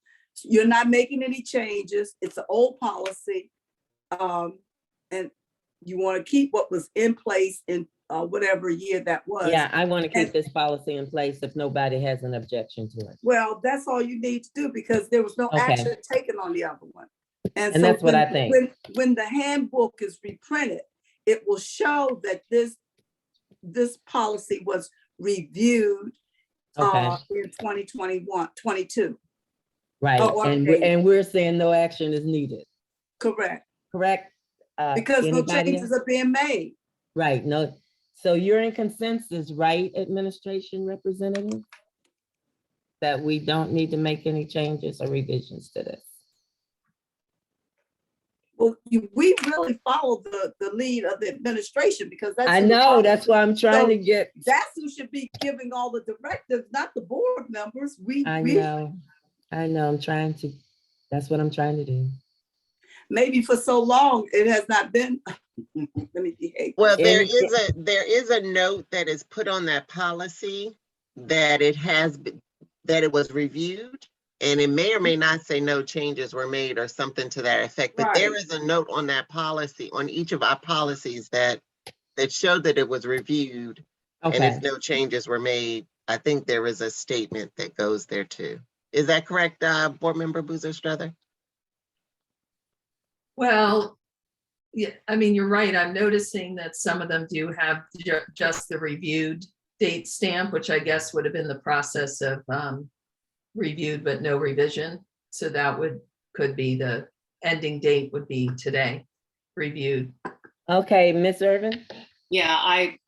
You're not making any changes. It's an old policy. And you want to keep what was in place in whatever year that was. Yeah, I want to keep And- this policy in place if nobody has an objection to it. Well, that's all you need to do, because there was no Okay. action taken on the other one. And so that's what I when- think. When the handbook is reprinted, it will show that this policy was reviewed Okay, in 2021, 22. right. or And updated. we're saying no action is needed, Correct, correct? because no Anybody changes else? are being made. Right, no. So you're in consensus, right, administration representative? That we don't need to make any changes or revisions to this? Well, we really follow the lead of the administration because that's. I who the know, that's why I'm trying to So get, That's who should be giving all the directives, not the board members. I know, I'm trying to, that's what I'm trying to do. Maybe for so long, it has not been. Let me behave. Well, there And- is a note that is put on that policy that it has been, that it was reviewed, and it may or may not say no changes were made or something to that effect. But there Right. is a note on that policy, on each of our policies that showed that it was reviewed, and Okay, if no changes were made, I think there is a statement that goes there too. Is that correct, Board Member Boozer Strother? Well, yeah, I mean, you're right. I'm noticing that some of them do have just the reviewed date stamp, which I guess would have been the process of reviewed but no revision. So that could be the ending date would be today, reviewed. okay, Ms. Irvin? Yeah,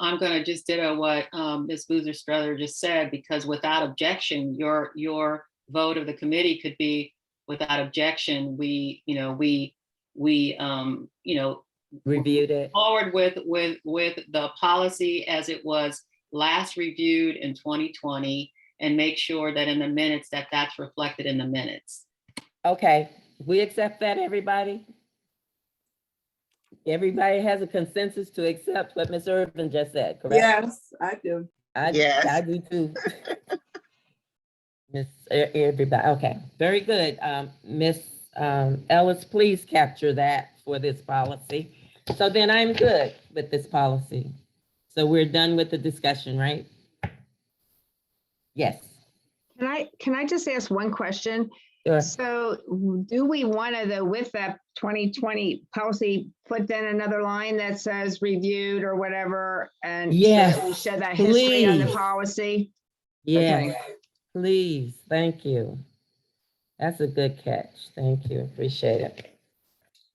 I'm gonna just ditto what Ms. Boozer Strother just said, because without objection, your vote of the committee could be without objection. We Reviewed it. forward with the policy as it was last reviewed in 2020, and make sure that in the minutes that's reflected in the minutes. Okay, we accept that, everybody? Everybody has a consensus to accept what Ms. Irvin just said, correct? Yes, I do. Yes. I do too. Everybody, okay, very good. Ms. Ellis, please capture that for this policy. So then I'm good with this policy. So we're done with the discussion, right? Yes. Can I just ask one question? Sure. So do we want to, with that 2020 policy, put then another line that says reviewed or whatever? And so Yes, that we show that history on the please. policy? Yes, Okay. please, thank you. That's a good catch. Thank you, appreciate it.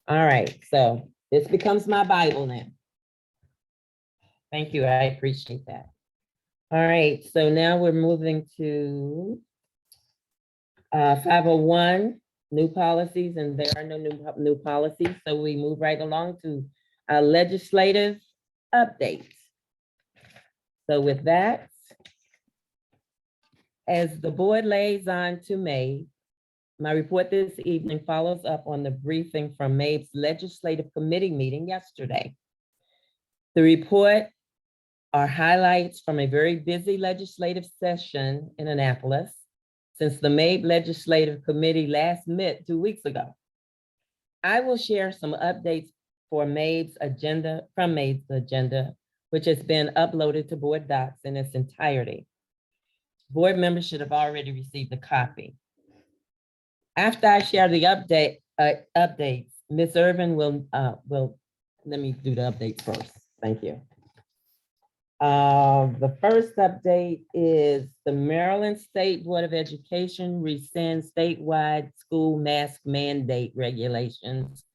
All right, so this becomes my Bible now. Thank you, I appreciate that. All right, so now we're moving to 501, new policies, and there are no new policies, so we move right along to legislative updates. So with that, as the board liaison to MABE, my report this evening follows up on the briefing from MABE's legislative committee meeting yesterday. The report are highlights from a very busy legislative session in Annapolis since the MABE Legislative Committee last met 2 weeks ago. I will share some updates for MABE's agenda, from MABE's agenda, which has been uploaded to board docs in its entirety. Board members should have already received a copy. After I share the updates, Ms. Irvin will, let me do the updates first. Thank you. The first update is the Maryland State Board of Education rescinds statewide school mask mandate regulations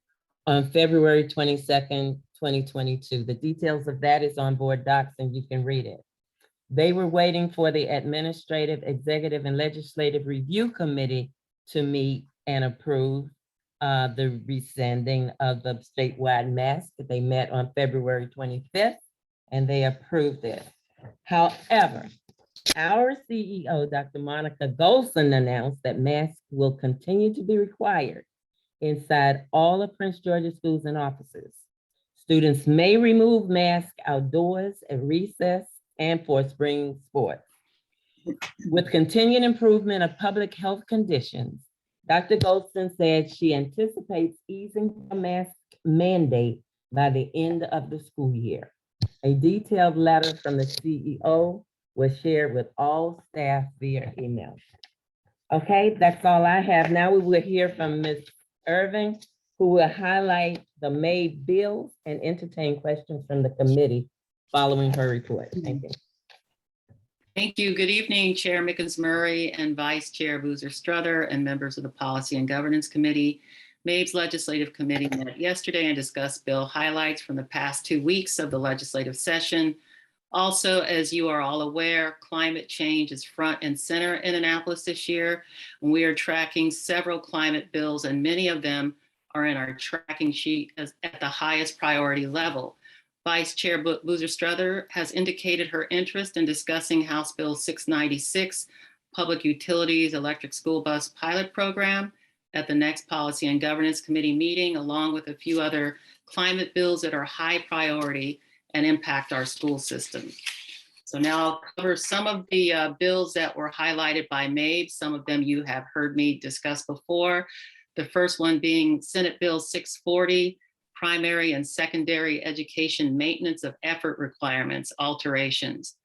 on February 22nd, 2022. The details of that is on board docs and you can read it. They were waiting for the Administrative, Executive, and Legislative Review Committee to meet and approve the rescinding of the statewide mask. They met on February 25th and they approved it. However, our CEO, Dr. Monica Golson, announced that masks will continue to be required inside all of Prince George's schools and offices. Students may remove masks outdoors at recess and for spring sports. With continued improvement of public health conditions, Dr. Golson said she anticipates easing the mask mandate by the end of the school year. A detailed letter from the CEO was shared with all staff via email. Okay, that's all I have. Now we will hear from Ms. Irving, who will highlight the MABE bills and entertain questions from the committee following her report. Thank you. Thank you. Good evening, Chair Mickens-Murray and Vice Chair Boozer Strother and members of the Policy and Governance Committee. MABE's Legislative Committee met yesterday and discussed bill highlights from the past 2 weeks of the legislative session. Also, as you are all aware, climate change is front and center in Annapolis this year. And we are tracking several climate bills, and many of them are in our tracking sheet as at the highest priority level. Vice Chair Boozer Strother has indicated her interest in discussing House Bill 696, Public Utilities Electric School Bus Pilot Program, at the next Policy and Governance Committee meeting, along with a few other climate bills that are high priority and impact our school system. So now I'll cover some of the bills that were highlighted by MABE. Some of them you have heard me discuss before. The first one being Senate Bill 640, Primary and Secondary Education Maintenance of Effort Requirements, alterations.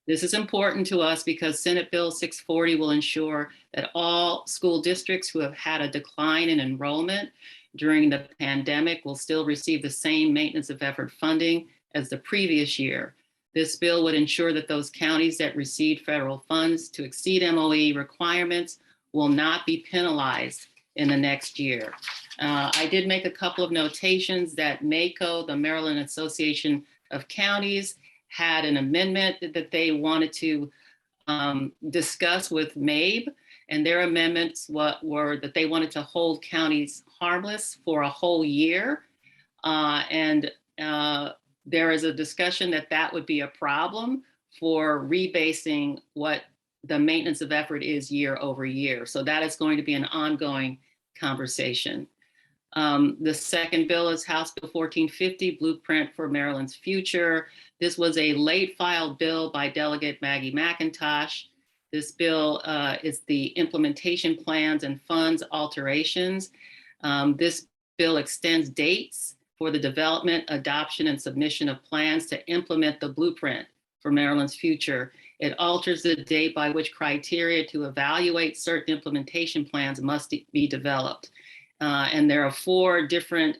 This is important to us because Senate Bill 640 will ensure that all school districts who have had a decline in enrollment during the pandemic will still receive the same maintenance of effort funding as the previous year. This bill would ensure that those counties that received federal funds to exceed MOE requirements will not be penalized in the next year. I did make a couple of notations that MACO, the Maryland Association of Counties, had an amendment that they wanted to discuss with MABE, and their amendments were that they wanted to hold counties harmless for a whole year. There is a discussion that that would be a problem for rebasing what the maintenance of effort is year over year. So that is going to be an ongoing conversation. The second bill is House Bill 1450, Blueprint for Maryland's Future. This was a late filed bill by Delegate Maggie McIntosh. This bill is the implementation plans and funds alterations. This bill extends dates for the development, adoption, and submission of plans to implement the Blueprint for Maryland's Future. It alters the date by which criteria to evaluate certain implementation plans must be developed. And there are 4 different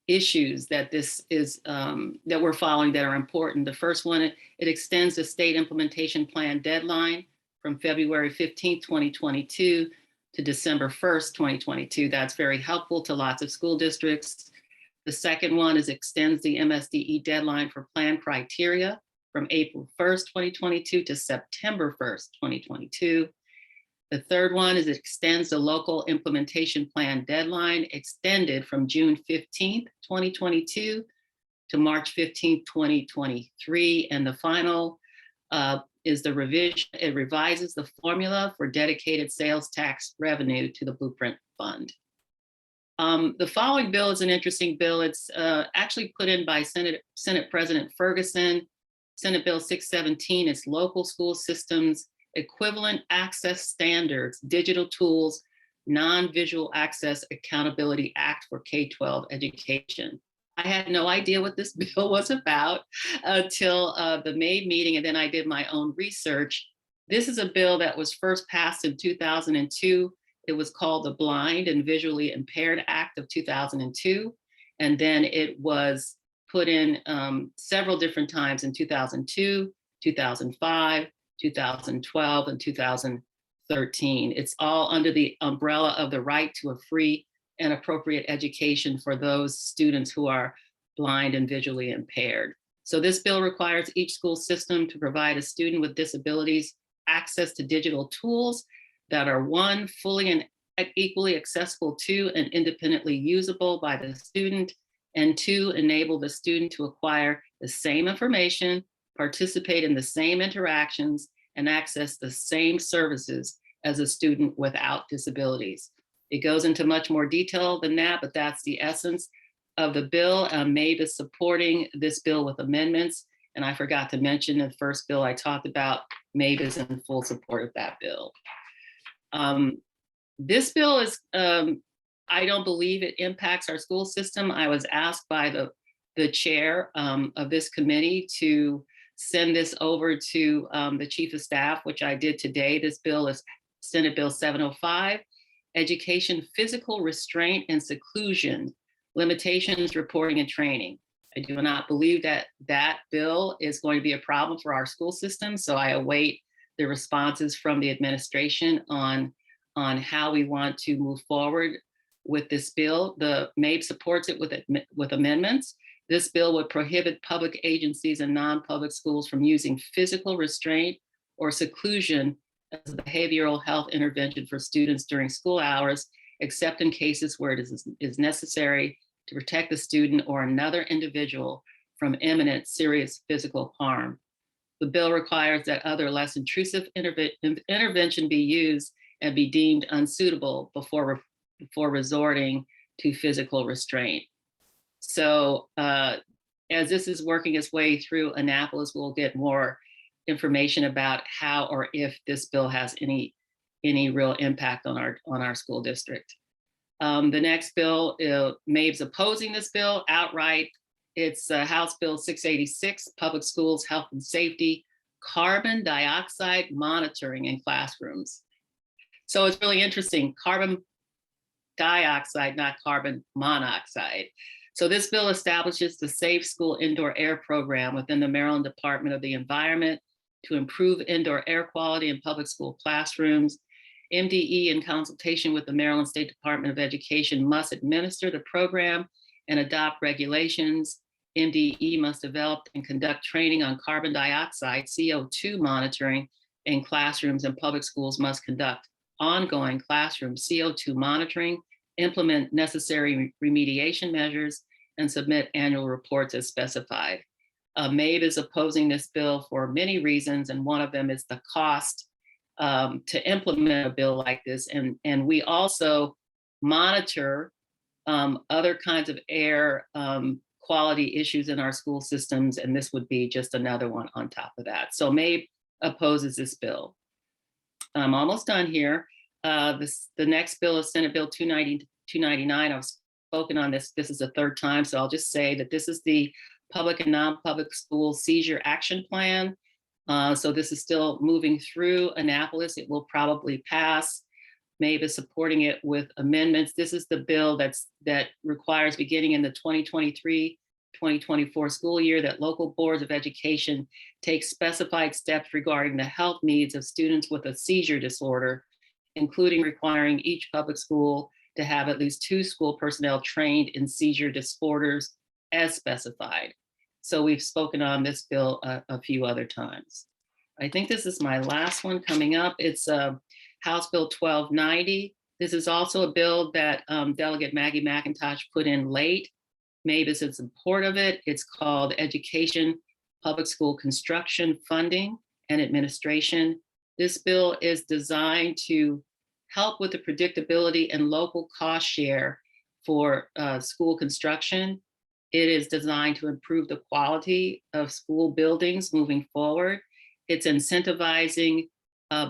issues that this is that we're following that are important. The first one, it extends the state implementation plan deadline from February 15th, 2022 to December 1st, 2022. That's very helpful to lots of school districts. The second one is extends the MSDE deadline for plan criteria from April 1st, 2022 to September 1st, 2022. The third one is it extends the local implementation plan deadline extended from June 15th, 2022 to March 15th, 2023. And the final is the revision. It revises the formula for dedicated sales tax revenue to the Blueprint Fund. The following bill is an interesting bill. It's actually put in by Senate President Ferguson. Senate Bill 617 is Local School Systems Equivalent Access Standards, Digital Tools, Non-Visual Access Accountability Act for K-12 Education. I had no idea what this bill was about until the MABE meeting, and then I did my own research. This is a bill that was first passed in 2002. It was called the Blind and Visually Impaired Act of 2002. And then it was put in several different times in 2002, 2005, 2012, and 2013. It's all under the umbrella of the right to a free and appropriate education for those students who are blind and visually impaired. So this bill requires each school system to provide a student with disabilities access to digital tools that are 1, fully and equally accessible to and independently usable by the student, and 2, enable the student to acquire the same information, participate in the same interactions, and access the same services as a student without disabilities. It goes into much more detail than that, but that's the essence of the bill. MABE is supporting this bill with amendments. And I forgot to mention the first bill I talked about, MABE is in full support of that bill. This bill is, I don't believe it impacts our school system. I was asked by the chair of this committee to send this over to the chief of staff, which I did today. This bill is Senate Bill 705, Education, Physical Restraint and Seclusion, Limitations, Reporting and Training. I do not believe that that bill is going to be a problem for our school system. So I await the responses from the administration on how we want to move forward with this bill. The MABE supports it with amendments. This bill would prohibit public agencies and non-public schools from using physical restraint or seclusion as a behavioral health intervention for students during school hours, except in cases where it is necessary to protect the student or another individual from imminent serious physical harm. The bill requires that other less intrusive intervention be used and be deemed unsuitable before resorting to physical restraint. So as this is working its way through Annapolis, we'll get more information about how or if this bill has any real impact on our school district. The next bill, Mabe's opposing this bill outright. It's House Bill 686, Public Schools Health and Safety, Carbon Dioxide Monitoring in Classrooms. So it's really interesting, carbon dioxide, not carbon monoxide. So this bill establishes the Safe School Indoor Air Program within the Maryland Department of the Environment to improve indoor air quality in public school classrooms. MDE, in consultation with the Maryland State Department of Education, must administer the program and adopt regulations. MDE must develop and conduct training on carbon dioxide, CO2 monitoring in classrooms, and public schools must conduct ongoing classroom CO2 monitoring, implement necessary remediation measures, and submit annual reports as specified. Mabe is opposing this bill for many reasons, and one of them is the cost to implement a bill like this. And we also monitor other kinds of air quality issues in our school systems, and this would be just another one on top of that. So Mabe opposes this bill. I'm almost done here. The next bill is Senate Bill 299. I've spoken on this. This is the third time, so I'll just say that this is the Public and Non-Public School Seizure Action Plan. So this is still moving through Annapolis. It will probably pass. Mabe is supporting it with amendments. This is the bill that requires, beginning in the 2023-2024 school year, that local boards of education take specified steps regarding the health needs of students with a seizure disorder, including requiring each public school to have at least 2 school personnel trained in seizure disorders as specified. So we've spoken on this bill a few other times. I think this is my last one coming up. It's House Bill 1290. This is also a bill that Delegate Maggie McIntosh put in late. Mabe is in support of it. It's called Education, Public School Construction Funding and Administration. This bill is designed to help with the predictability and local cost share for school construction. It is designed to improve the quality of school buildings moving forward. It's incentivizing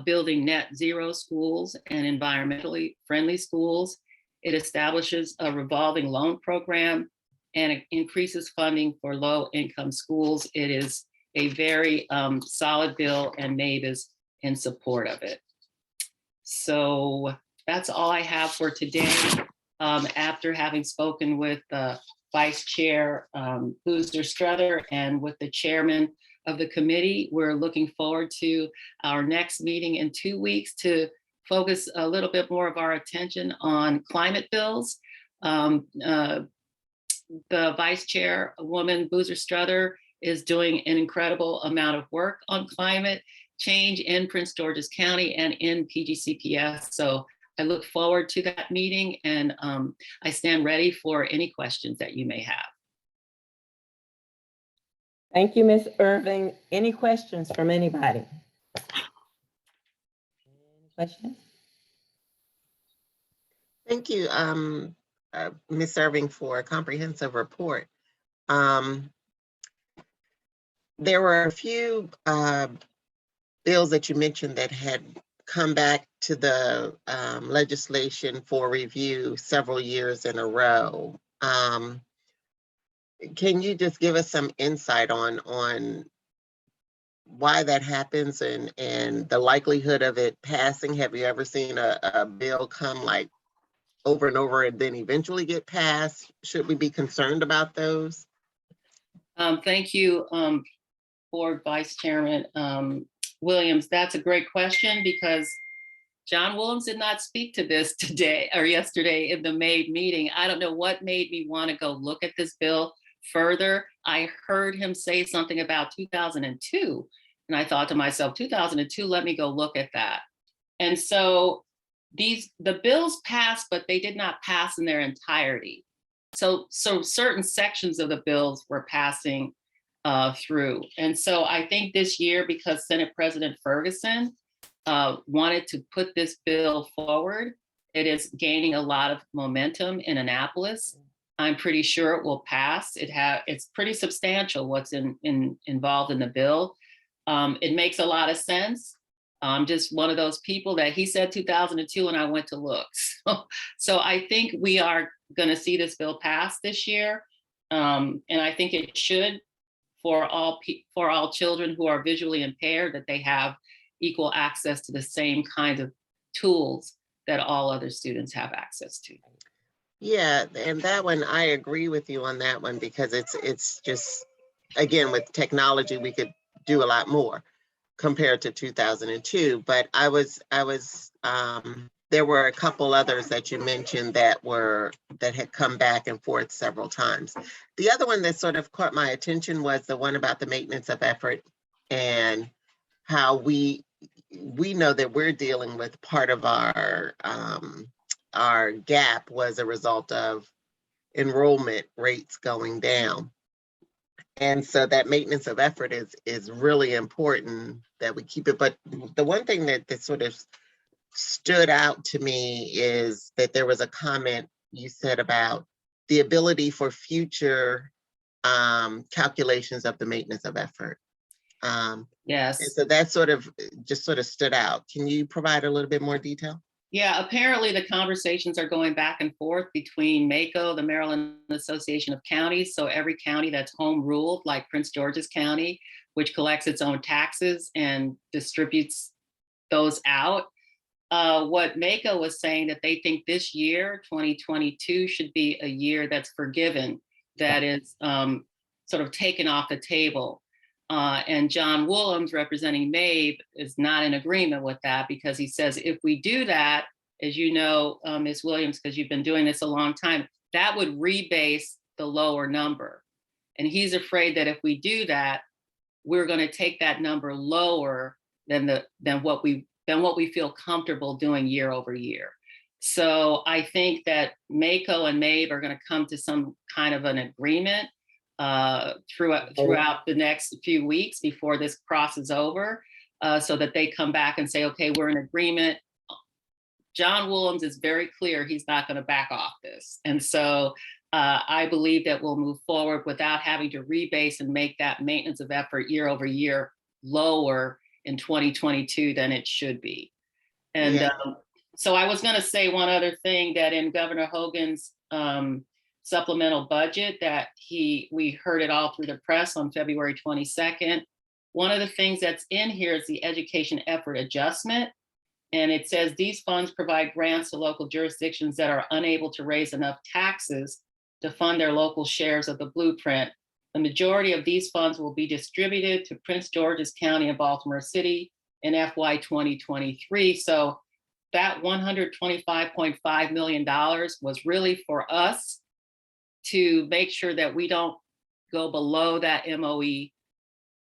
building net zero schools and environmentally friendly schools. It establishes a revolving loan program and it increases funding for low income schools. It is a very solid bill, and Mabe is in support of it. So that's all I have for today. After having spoken with Vice Chair Boozer Struther and with the chairman of the committee, we're looking forward to our next meeting in 2 weeks to focus a little bit more of our attention on climate bills. The Vice Chairwoman Boozer Struther is doing an incredible amount of work on climate change in Prince George's County and in PGCPS. So I look forward to that meeting, and I stand ready for any questions that you may have. Thank you, Ms. Irving. Any questions from anybody? Any questions? Thank you, Ms. Irving, for a comprehensive report. There were a few bills that you mentioned that had come back to the legislation for review several years in a row. Can you just give us some insight on why that happens and the likelihood of it passing? Have you ever seen a bill come like over and over and then eventually get passed? Should we be concerned about those? Thank you, Board Vice Chairman Williams. That's a great question, because John Williams did not speak to this today or yesterday in the Mabe meeting. I don't know what made me want to go look at this bill further. I heard him say something about 2002, and I thought to myself, 2002, let me go look at that. And so the bills passed, but they did not pass in their entirety. So certain sections of the bills were passing through. And so I think this year, because Senate President Ferguson wanted to put this bill forward, it is gaining a lot of momentum in Annapolis. I'm pretty sure it will pass. It's pretty substantial what's involved in the bill. It makes a lot of sense. I'm just one of those people that he said 2002 and I went to look. So I think we are going to see this bill pass this year. And I think it should for all children who are visually impaired, that they have equal access to the same kinds of tools that all other students have access to. Yeah, and that one, I agree with you on that one, because it's just, again, with technology, we could do a lot more compared to 2002. But there were a couple others that you mentioned that had come back and forth several times. The other one that sort of caught my attention was the one about the maintenance of effort, and how we know that we're dealing with part of our gap was a result of enrollment rates going down. And so that maintenance of effort is really important that we keep it. But the one thing that sort of stood out to me is that there was a comment you said about the ability for future calculations of the maintenance of effort. Yes. And so that sort of stood out. Can you provide a little bit more detail? Yeah, apparently the conversations are going back and forth between MACo, the Maryland Association of Counties. So every county that's home ruled, like Prince George's County, which collects its own taxes and distributes those out. What MACo was saying, that they think this year, 2022, should be a year that's forgiven, that is sort of taken off the table. And John Woollums, representing MABE, is not in agreement with that, because he says if we do that, as you know, Ms. Williams, because you've been doing this a long time, that would rebase the lower number. And he's afraid that if we do that, we're going to take that number lower than what we feel comfortable doing year over year. So I think that MACo and MABE are going to come to some kind of an agreement throughout the next few weeks before this crosses over, so that they come back and say, okay, we're in agreement. John Woollums is very clear he's not going to back off this. And so I believe that we'll move forward without having to rebase and make that maintenance of effort year over year lower in 2022 than it should be. And Yeah. So I was going to say one other thing, that in Governor Hogan's supplemental budget that we heard it all through the press on February 22nd. One of the things that's in here is the education effort adjustment. And it says these funds provide grants to local jurisdictions that are unable to raise enough taxes to fund their local shares of the blueprint. The majority of these funds will be distributed to Prince George's County and Baltimore City in FY 2023. So that $125.5 million was really for us to make sure that we don't go below that MOE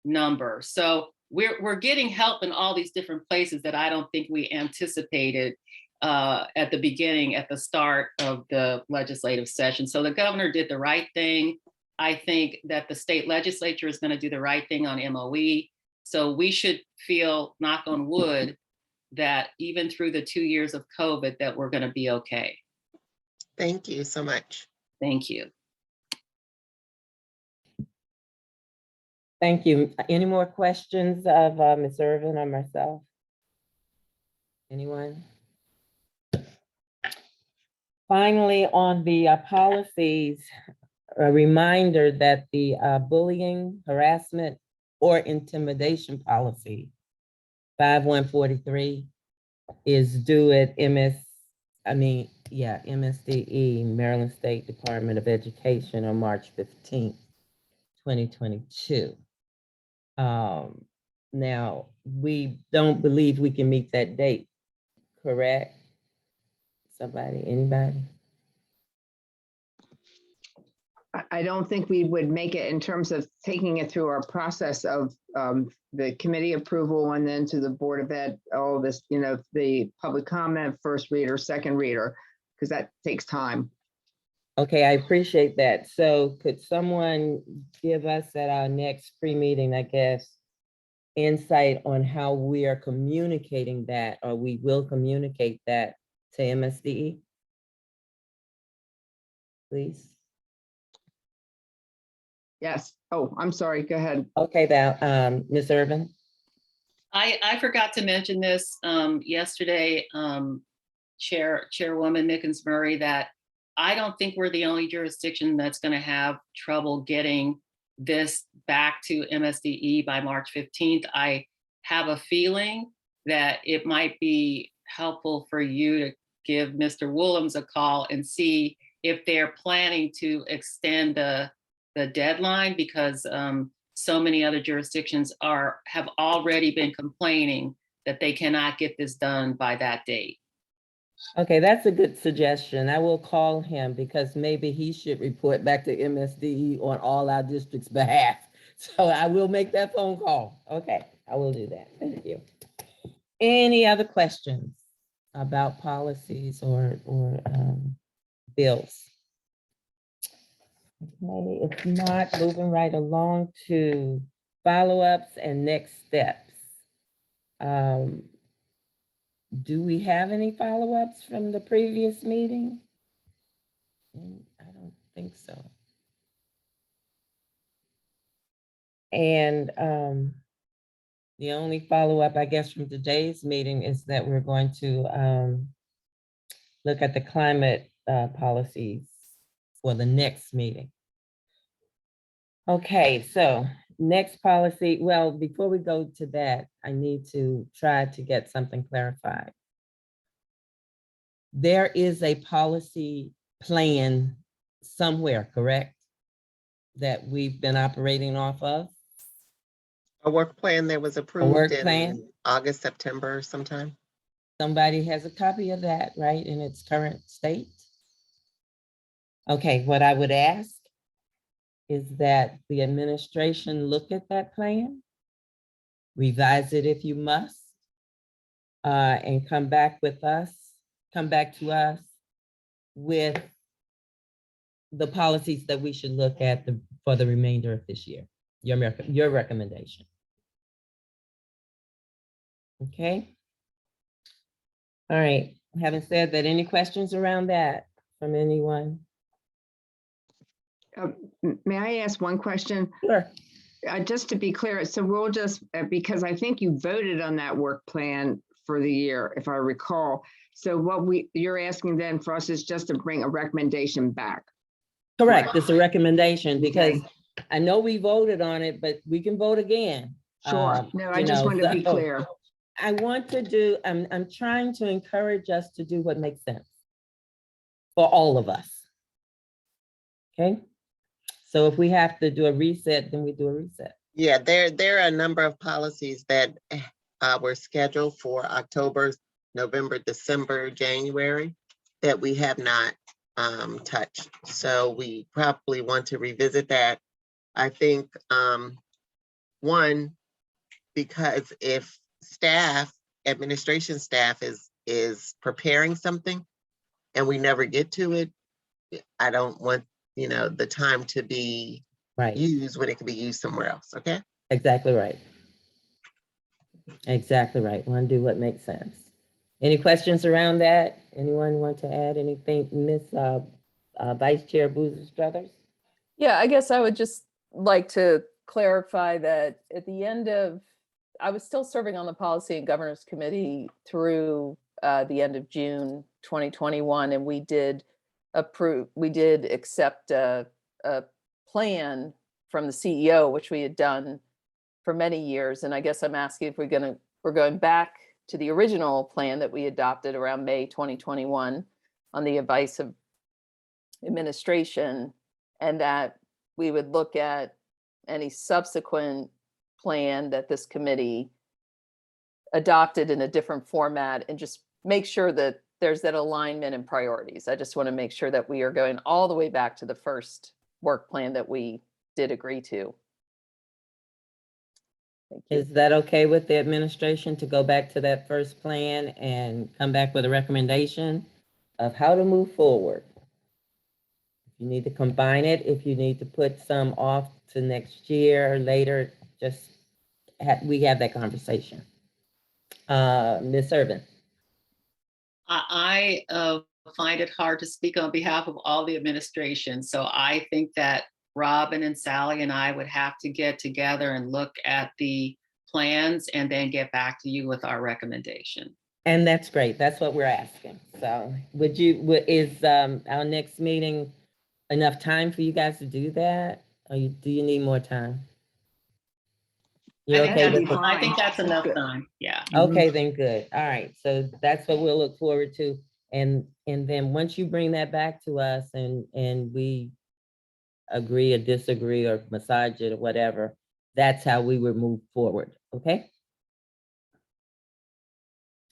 number. So we're getting help in all these different places that I don't think we anticipated at the beginning, at the start of the legislative session. So the governor did the right thing. I think that the state legislature is going to do the right thing on MOE. So we should feel, knock on wood, that even through the 2 years of COVID, that we're going to be okay. Thank you so much. Thank you. Thank you. Any more questions of Ms. Irvin or myself? Anyone? Finally, on the policies, a reminder that the bullying, harassment, or intimidation policy 5143 is due at MSDE, Maryland State Department of Education, on March 15th, 2022. Now, we don't believe we can meet that date, correct? Somebody, anybody? I don't think we would make it in terms of taking it through our process of the committee approval and then to the Board of Ed, all this, the public comment, first reader, second reader, because that takes time. Okay, I appreciate that. So could someone give us at our next pre-meeting, I guess, insight on how we are communicating that, or we will communicate that to MSDE? Please. Yes. Oh, I'm sorry. Go ahead. Okay, now, Ms. Irvin. I forgot to mention this yesterday, Chairwoman Mickens Murray, that I don't think we're the only jurisdiction that's going to have trouble getting this back to MSDE by March 15th. I have a feeling that it might be helpful for you to give Mr. Williams a call and see if they're planning to extend the deadline, because so many other jurisdictions have already been complaining that they cannot get this done by that date. Okay, that's a good suggestion. I will call him because maybe he should report back to MSDE on all our districts' behalf. So I will make that phone call. Okay, I will do that. Thank you. Any other questions about policies or bills? Okay, if not, moving right along to follow-ups and next steps. Do we have any follow-ups from the previous meeting? I don't think so. And the only follow-up, I guess, from today's meeting is that we're going to look at the climate policies for the next meeting. Okay, so next policy, well, before we go to that, I need to try to get something clarified. There is a policy plan somewhere, correct? That we've been operating off of? A work plan that was work approved plan? in August, September sometime. Somebody has a copy of that, right, in its current state? Okay, what I would ask is that the administration look at that plan, revise it if you must, and come back to us with the policies that we should look at for the remainder of this year. Your recommendation. Okay. All right. Having said that, any questions around that from anyone? May I ask one question? Sure. Just to be clear, so we'll just, because I think you voted on that work plan for the year, if I recall. So what you're asking then for us is just to bring a recommendation back. Correct. It's a recommendation because I know we voted on it, but we can vote again. Sure. No, I just wanted to be clear. I want to do, I'm trying to encourage us to do what makes sense for all of us. Okay. So if we have to do a reset, then we do a reset. Yeah, there are a number of policies that were scheduled for October, November, December, January that we have not touched. So we probably want to revisit that. I think one, because if administration staff is preparing something and we never get to it, I don't want, the time to be used when it can be used somewhere else. Okay. Exactly right. Exactly right. Want to do what makes sense. Any questions around that? Anyone want to add anything, Miss Vice Chair Boozer-Struthers? Yeah, I guess I would just like to clarify that at the end of, I was still serving on the Policy and Governance Committee through the end of June 2021, and we did accept a plan from the CEO, which we had done for many years. And I guess I'm asking if we're going back to the original plan that we adopted around May 2021 on the advice of administration, and that we would look at any subsequent plan that this committee adopted in a different format and just make sure that there's that alignment and priorities. I just want to make sure that we are going all the way back to the first work plan that we did agree to. Thank you. Is that okay with the administration to go back to that first plan and come back with a recommendation of how to move forward? If you need to combine it, if you need to put some off to next year or later, just we have that conversation. Ms. Urban. I find it hard to speak on behalf of all the administration. So I think that Robin and Sally and I would have to get together and look at the plans and then get back to you with our recommendation. And that's great. That's what we're asking. So is our next meeting enough time for you guys to do that? Or do you need more time? You're okay with it? I think that's enough time. Yeah. Okay, then good. All right. So that's what we'll look forward to. And then once you bring that back to us and we agree or disagree or massage it or whatever, that's how we would move forward. Okay?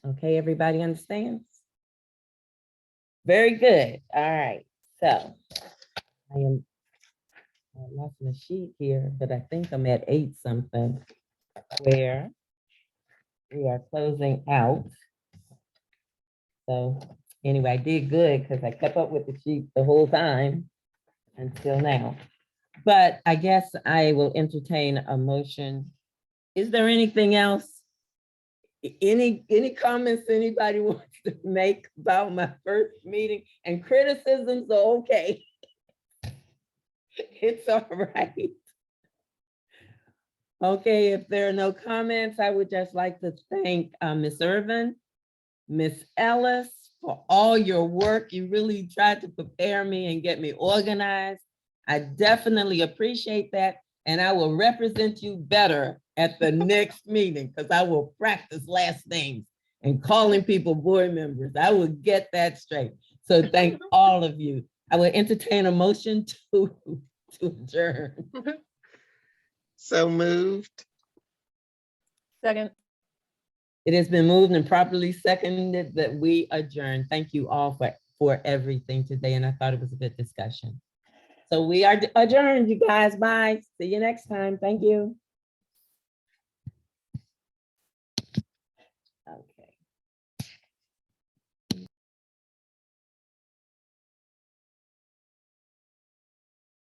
Okay, everybody understands? Very good. All right. So I lost my sheet here, but I think I'm at 8 something where we are closing out. So anyway, I did good because I kept up with the sheet the whole time until now. But I guess I will entertain a motion. Is there anything else? Any comments anybody wants to make about my first meeting? And criticisms are okay. It's all right. Okay, if there are no comments, I would just like to thank Ms. Irvin, Ms. Ellis, for all your work. You really tried to prepare me and get me organized. I definitely appreciate that. And I will represent you better at the next meeting because I will practice last names and calling people board members. I will get that straight. So thank all of you. I will entertain a motion to adjourn. So moved. Second. It has been moved and properly seconded that we adjourn. Thank you all for everything today. And I thought it was a good discussion. So we are adjourned, you guys. Bye. See you next time. Thank you. Okay.